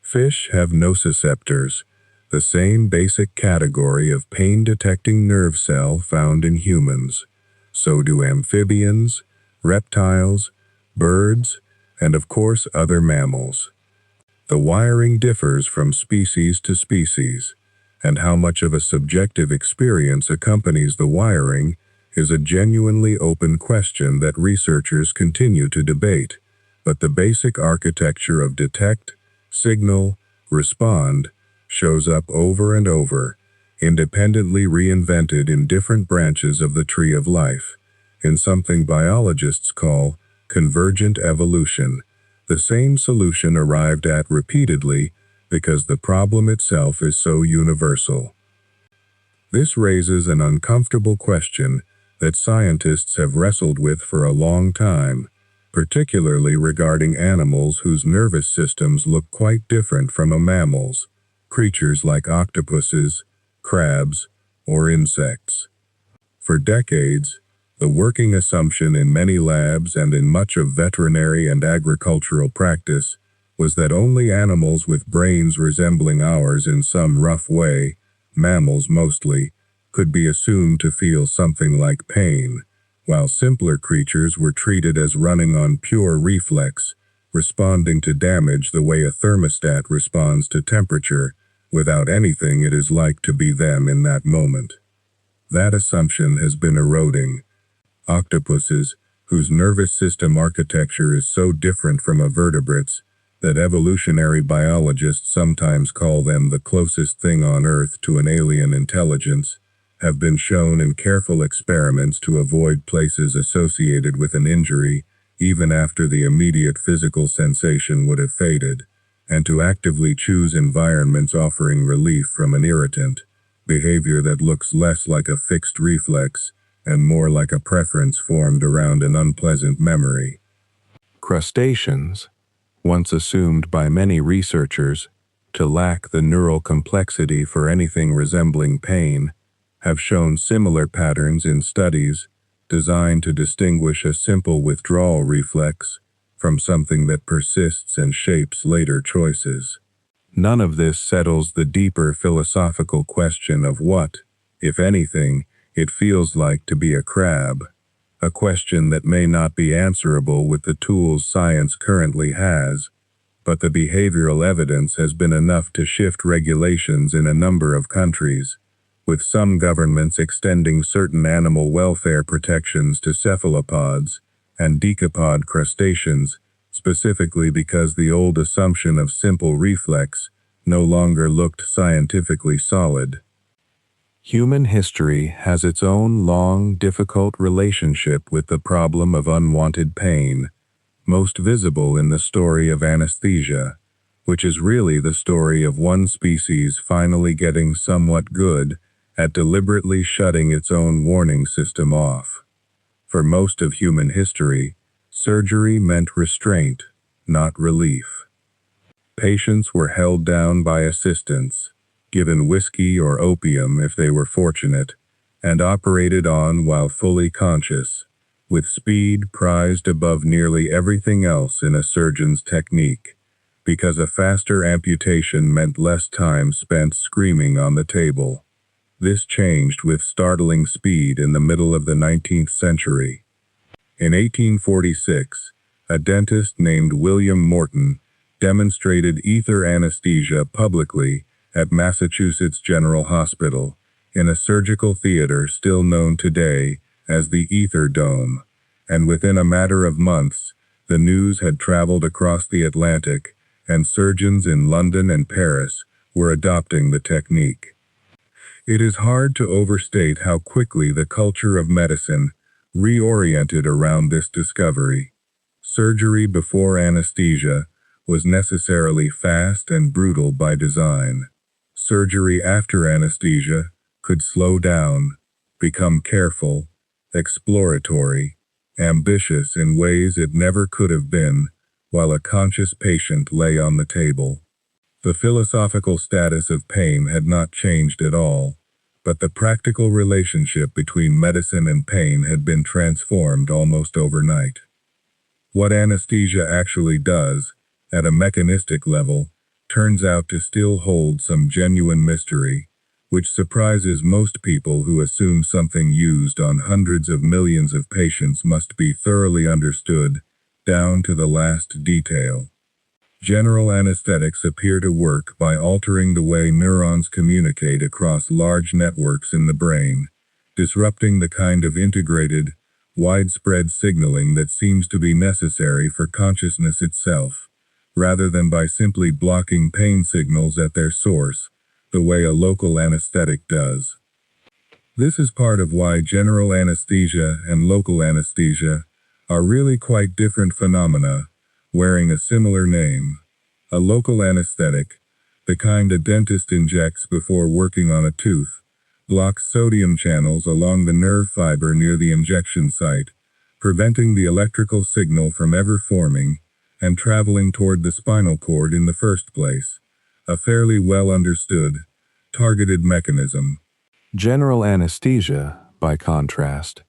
Fish have nociceptors, the same basic category of pain-detecting nerve cell found in humans. So do amphibians, reptiles, birds, and of course other mammals. The wiring differs from species to species, and how much of a subjective experience accompanies the wiring is a genuinely open question that researchers continue to debate. But the basic architecture of detect, signal, respond shows up over and over, independently reinvented in different branches of the tree of life, in something biologists call convergent evolution. The same solution arrived at repeatedly because the problem itself is so universal. This raises an uncomfortable question that scientists have wrestled with for a long time, particularly regarding animals whose nervous systems look quite different from a mammal's, creatures like octopuses, crabs, or insects. For decades, the working assumption in many labs and in much of veterinary and agricultural practice was that only animals with brains resembling ours in some rough way, mammals mostly, could be assumed to feel something like pain, while simpler creatures were treated as running on pure reflex, responding to damage the way a thermostat responds to temperature, without anything it is like to be them in that moment. That assumption has been eroding. Octopuses, whose nervous system architecture is so different from a vertebrate's that evolutionary biologists sometimes call them the closest thing on Earth to an alien intelligence, have been shown in careful experiments to avoid places associated with an injury even after the immediate physical sensation would have faded, and to actively choose environments offering relief from an irritant, behavior that looks less like a fixed reflex and more like a preference formed around an unpleasant memory. Crustaceans, once assumed by many researchers to lack the neural complexity for anything resembling pain, have shown similar patterns in studies designed to distinguish a simple withdrawal reflex from something that persists and shapes later choices. None of this settles the deeper philosophical question of what, if anything, it feels like to be a crab, a question that may not be answerable with the tools science currently has, but the behavioral evidence has been enough to shift regulations in a number of countries, with some governments extending certain animal welfare protections to cephalopods and decapod crustaceans, specifically because the old assumption of simple reflex no longer looked scientifically solid. Human history has its own long, difficult relationship with the problem of unwanted pain, most visible in the story of anesthesia, which is really the story of one species finally getting somewhat good at deliberately shutting its own warning system off. For most of human history, surgery meant restraint, not relief. Patients were held down by assistants, given whiskey or opium if they were fortunate, and operated on while fully conscious, with speed prized above nearly everything else in a surgeon's technique, because a faster amputation meant less time spent screaming on the table. This changed with startling speed in the middle of the 19th century. In 1846, a dentist named William Morton demonstrated ether anesthesia publicly at Massachusetts General Hospital, in a surgical theater still known today as the Ether Dome, and within a matter of months, the news had traveled across the Atlantic, and surgeons in London and Paris were adopting the technique. It is hard to overstate how quickly the culture of medicine reoriented around this discovery. Surgery before anesthesia was necessarily fast and brutal by design. Surgery after anesthesia could slow down, become careful, exploratory, ambitious in ways it never could have been, while a conscious patient lay on the table. The philosophical status of pain had not changed at all, but the practical relationship between medicine and pain had been transformed almost overnight. What anesthesia actually does, at a mechanistic level, turns out to still hold some genuine mystery, which surprises most people who assume something used on hundreds of millions of patients must be thoroughly understood, down to the last detail. General anesthetics appear to work by altering the way neurons communicate across large networks in the brain, disrupting the kind of integrated, widespread signaling that seems to be necessary for consciousness itself, rather than by simply blocking pain signals at their source, the way a local anesthetic does. This is part of why general anesthesia and local anesthesia are really quite different phenomena, wearing a similar name. A local anesthetic, the kind a dentist injects before working on a tooth, blocks sodium channels along the nerve fiber near the injection site, preventing the electrical signal from ever forming and traveling toward the spinal cord in the first place. A fairly well understood, targeted mechanism. General anesthesia, by contrast,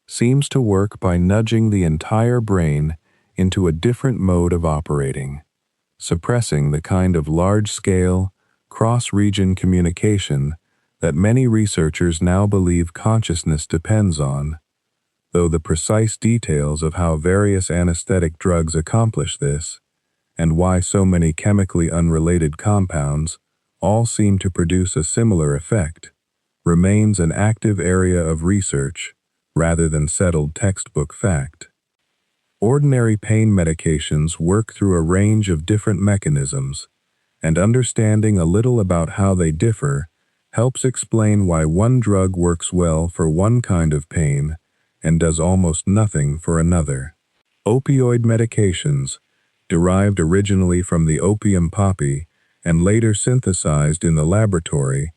seems to work by nudging the entire brain into a different mode of operating, suppressing the kind of large-scale, cross-region communication that many researchers now believe consciousness depends on, though the precise details of how various anesthetic drugs accomplish this, and why so many chemically unrelated compounds all seem to produce a similar effect, remains an active area of research rather than settled textbook fact. Ordinary pain medications work through a range of different mechanisms, and understanding a little about how they differ helps explain why one drug works well for one kind of pain and does almost nothing for another. Opioid medications, derived originally from the opium poppy and later synthesized in the laboratory,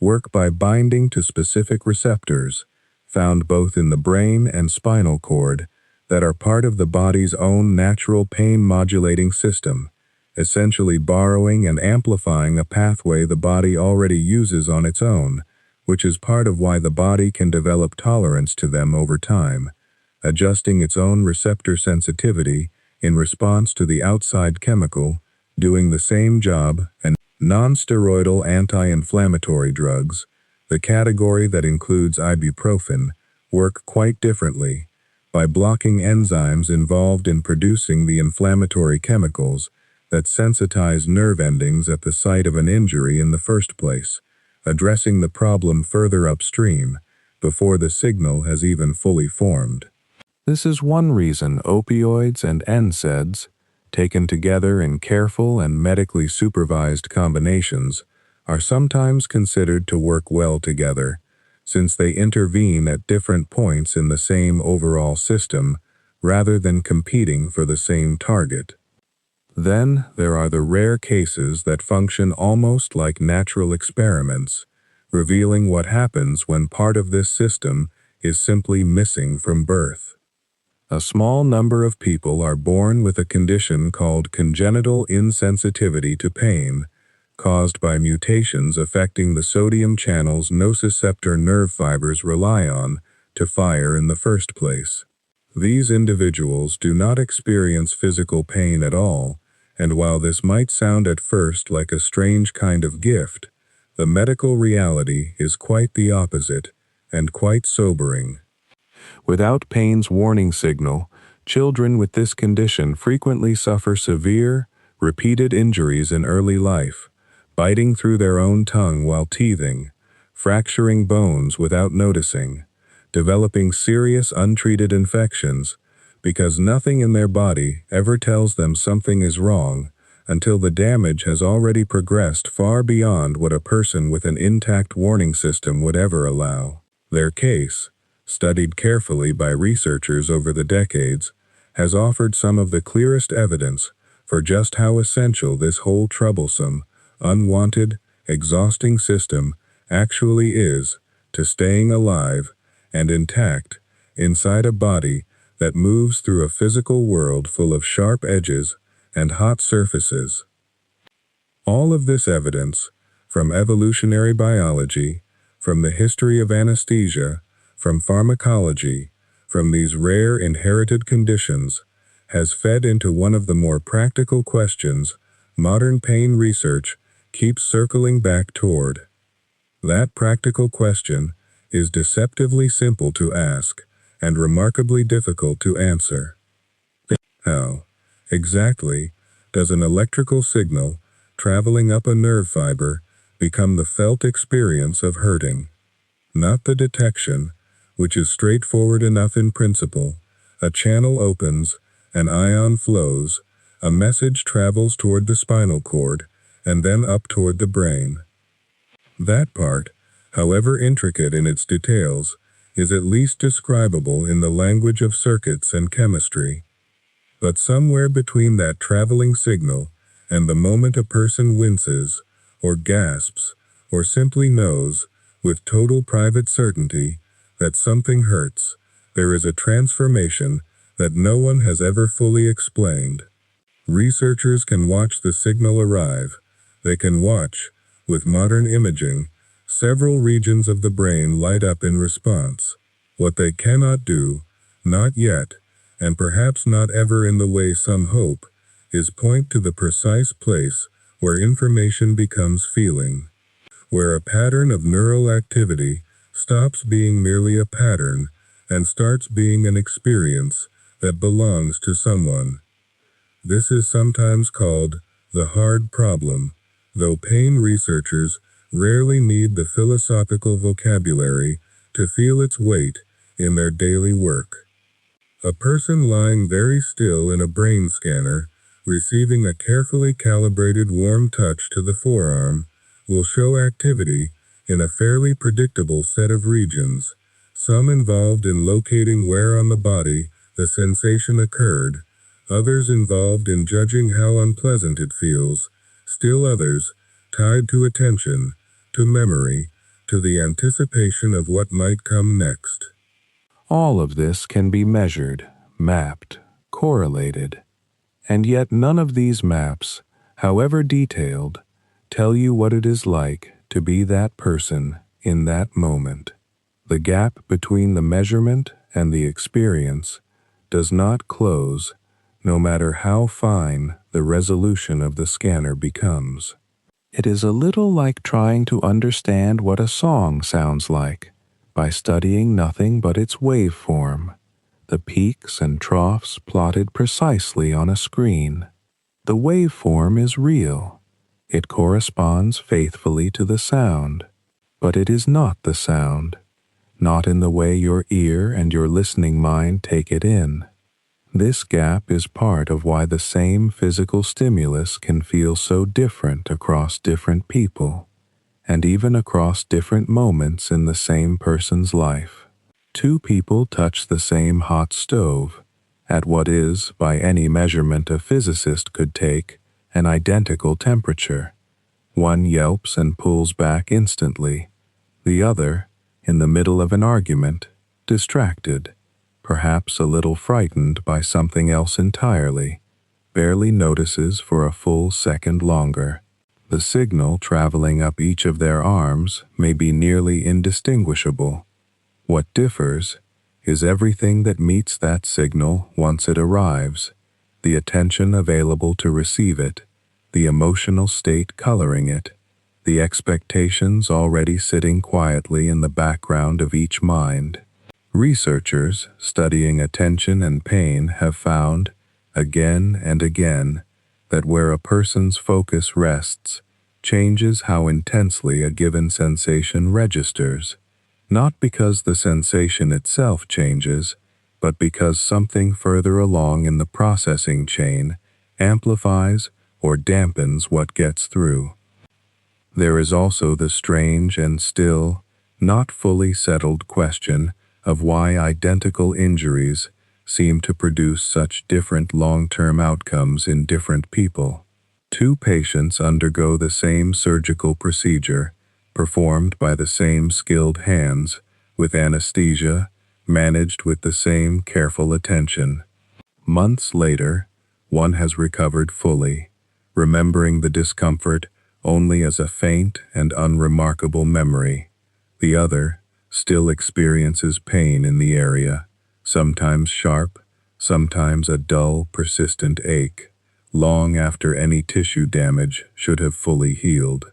work by binding to specific receptors, found both in the brain and spinal cord, that are part of the body's own natural pain-modulating system, essentially borrowing and amplifying a pathway the body already uses on its own, which is part of why the body can develop tolerance to them over time, adjusting its own receptor sensitivity in response to the outside chemical doing the same job. And non-steroidal anti-inflammatory drugs, the category that includes ibuprofen, work quite differently, by blocking enzymes involved in producing the inflammatory chemicals that sensitize nerve endings at the site of an injury in the first place, addressing the problem further upstream, before the signal has even fully formed. This is one reason opioids and NSAIDs, taken together in careful and medically supervised combinations, are sometimes considered to work well together, since they intervene at different points in the same overall system rather than competing for the same target. Then there are the rare cases that function almost like natural experiments, revealing what happens when part of this system is simply missing from birth. A small number of people are born with a condition called congenital insensitivity to pain, caused by mutations affecting the sodium channels nociceptor nerve fibers rely on to fire in the first place. These individuals do not experience physical pain at all, and while this might sound at first like a strange kind of gift, the medical reality is quite the opposite, and quite sobering. Without pain's warning signal, children with this condition frequently suffer severe, repeated injuries in early life, biting through their own tongue while teething, fracturing bones without noticing, developing serious untreated infections, because nothing in their body ever tells them something is wrong until the damage has already progressed far beyond what a person with an intact warning system would ever allow. Their case, studied carefully by researchers over the decades, has offered some of the clearest evidence for just how essential this whole troublesome, unwanted, exhausting system actually is to staying alive and intact inside a body that moves through a physical world full of sharp edges and hot surfaces. All of this evidence, from evolutionary biology, from the history of anesthesia, from pharmacology, from these rare inherited conditions, has fed into one of the more practical questions modern pain research keeps circling back toward. That practical question is deceptively simple to ask and remarkably difficult to answer. How, exactly, does an electrical signal traveling up a nerve fiber become the felt experience of hurting? Not the detection, which is straightforward enough in principle. A channel opens, an ion flows, a message travels toward the spinal cord, and then up toward the brain. That part, however intricate in its details, is at least describable in the language of circuits and chemistry. But somewhere between that traveling signal and the moment a person winces, or gasps, or simply knows, with total private certainty, that something hurts, there is a transformation that no one has ever fully explained. Researchers can watch the signal arrive. They can watch, with modern imaging, several regions of the brain light up in response. What they cannot do, not yet, and perhaps not ever in the way some hope, is point to the precise place where information becomes feeling, where a pattern of neural activity stops being merely a pattern and starts being an experience that belongs to someone. This is sometimes called the hard problem, though pain researchers rarely need the philosophical vocabulary to feel its weight in their daily work. A person lying very still in a brain scanner, receiving a carefully calibrated warm touch to the forearm, will show activity in a fairly predictable set of regions, some involved in locating where on the body the sensation occurred, others involved in judging how unpleasant it feels, still others tied to attention, to memory, to the anticipation of what might come next. All of this can be measured, mapped, correlated, and yet none of these maps, however detailed, tell you what it is like to be that person in that moment. The gap between the measurement and the experience does not close, no matter how fine the resolution of the scanner becomes. It is a little like trying to understand what a song sounds like by studying nothing but its waveform, the peaks and troughs plotted precisely on a screen. The waveform is real. It corresponds faithfully to the sound, but it is not the sound, not in the way your ear and your listening mind take it in. This gap is part of why the same physical stimulus can feel so different across different people, and even across different moments in the same person's life. Two people touch the same hot stove, at what is, by any measurement a physicist could take, an identical temperature. One yelps and pulls back instantly. The other, in the middle of an argument, distracted, perhaps a little frightened by something else entirely, barely notices for a full second longer. The signal traveling up each of their arms may be nearly indistinguishable. What differs is everything that meets that signal once it arrives, the attention available to receive it, the emotional state coloring it, the expectations already sitting quietly in the background of each mind. Researchers studying attention and pain have found, again and again, that where a person's focus rests changes how intensely a given sensation registers, not because the sensation itself changes, but because something further along in the processing chain amplifies or dampens what gets through. There is also the strange and still, not fully settled question of why identical injuries seem to produce such different long-term outcomes in different people. Two patients undergo the same surgical procedure, performed by the same skilled hands, with anesthesia, managed with the same careful attention. Months later, one has recovered fully, remembering the discomfort only as a faint and unremarkable memory. The other still experiences pain in the area, sometimes sharp, sometimes a dull, persistent ache, long after any tissue damage should have fully healed.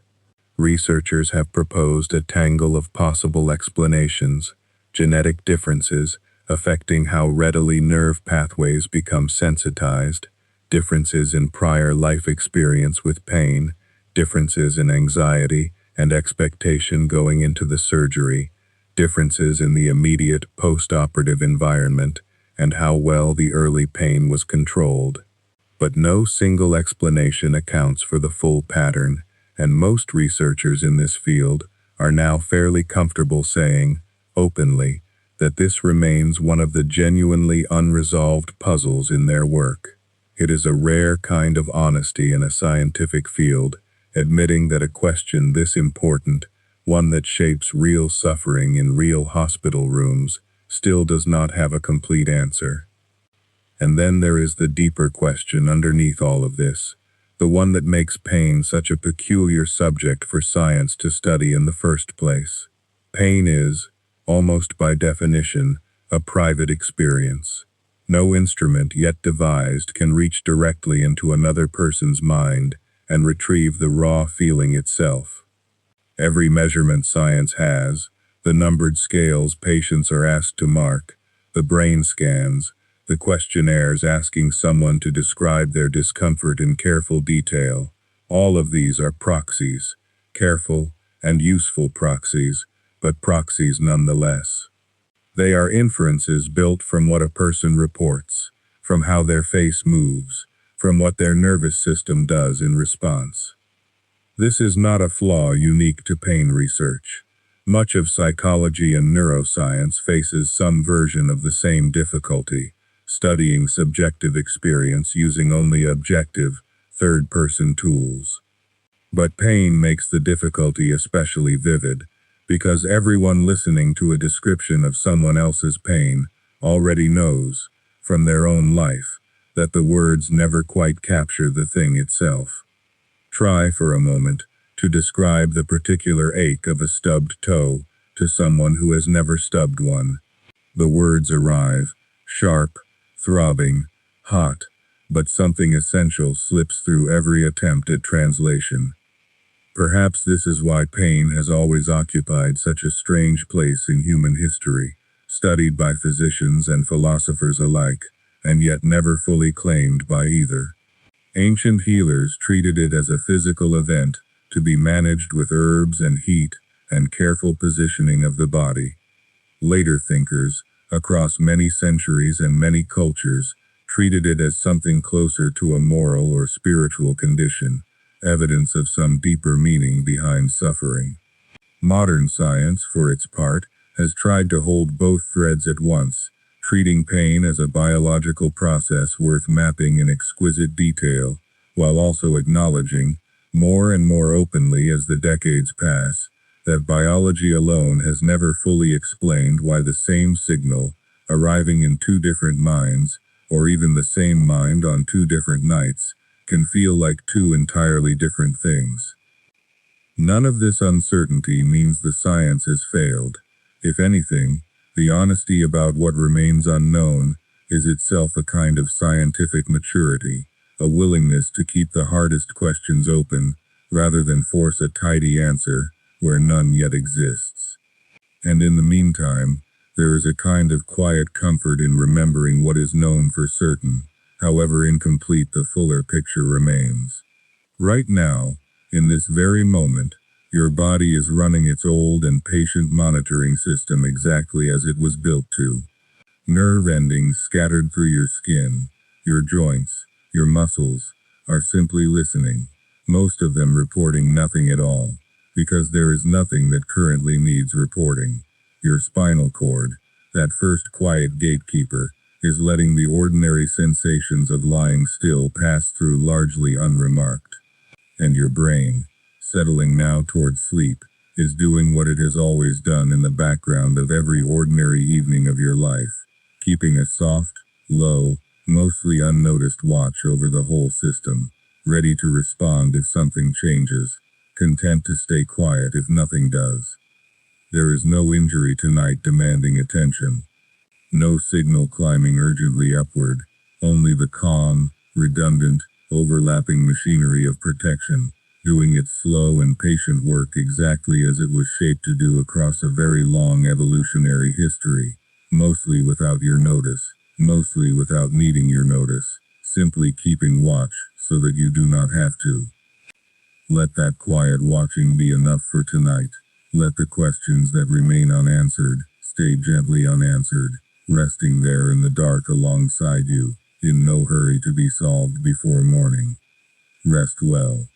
Researchers have proposed a tangle of possible explanations: genetic differences affecting how readily nerve pathways become sensitized, differences in prior life experience with pain, differences in anxiety and expectation going into the surgery, differences in the immediate post-operative environment, and how well the early pain was controlled. But no single explanation accounts for the full pattern, and most researchers in this field are now fairly comfortable saying, openly, that this remains one of the genuinely unresolved puzzles in their work. It is a rare kind of honesty in a scientific field, admitting that a question this important, one that shapes real suffering in real hospital rooms, still does not have a complete answer. And then there is the deeper question underneath all of this, the one that makes pain such a peculiar subject for science to study in the first place. Pain is, almost by definition, a private experience. No instrument yet devised can reach directly into another person's mind and retrieve the raw feeling itself. Every measurement science has, the numbered scales patients are asked to mark, the brain scans, the questionnaires asking someone to describe their discomfort in careful detail, all of these are proxies, careful and useful proxies, but proxies nonetheless. They are inferences built from what a person reports, from how their face moves, from what their nervous system does in response. This is not a flaw unique to pain research. Much of psychology and neuroscience faces some version of the same difficulty, studying subjective experience using only objective, third-person tools. But pain makes the difficulty especially vivid, because everyone listening to a description of someone else's pain already knows, from their own life, that the words never quite capture the thing itself. Try for a moment to describe the particular ache of a stubbed toe to someone who has never stubbed one. The words arrive, sharp, throbbing, hot, but something essential slips through every attempt at translation. Perhaps this is why pain has always occupied such a strange place in human history, studied by physicians and philosophers alike, and yet never fully claimed by either. Ancient healers treated it as a physical event to be managed with herbs and heat and careful positioning of the body. Later thinkers, across many centuries and many cultures, treated it as something closer to a moral or spiritual condition, evidence of some deeper meaning behind suffering. Modern science, for its part, has tried to hold both threads at once, treating pain as a biological process worth mapping in exquisite detail, while also acknowledging, more and more openly as the decades pass, that biology alone has never fully explained why the same signal, arriving in two different minds, or even the same mind on two different nights, can feel like two entirely different things. None of this uncertainty means the science has failed. If anything, the honesty about what remains unknown is itself a kind of scientific maturity, a willingness to keep the hardest questions open, rather than force a tidy answer where none yet exists. And in the meantime, there is a kind of quiet comfort in remembering what is known for certain, however incomplete the fuller picture remains. Right now, in this very moment, your body is running its old and patient monitoring system exactly as it was built to. Nerve endings scattered through your skin, your joints, your muscles, are simply listening, most of them reporting nothing at all, because there is nothing that currently needs reporting. Your spinal cord, that first quiet gatekeeper, is letting the ordinary sensations of lying still pass through largely unremarked. And your brain, settling now towards sleep, is doing what it has always done in the background of every ordinary evening of your life, keeping a soft, low, mostly unnoticed watch over the whole system, ready to respond if something changes, content to stay quiet if nothing does. There is no injury tonight demanding attention. No signal climbing urgently upward, only the calm, redundant, overlapping machinery of protection, doing its slow and patient work exactly as it was shaped to do across a very long evolutionary history, mostly without your notice, mostly without needing your notice, simply keeping watch so that you do not have to. Let that quiet watching be enough for tonight. Let the questions that remain unanswered stay gently unanswered, resting there in the dark alongside you, in no hurry to be solved before morning. Rest well.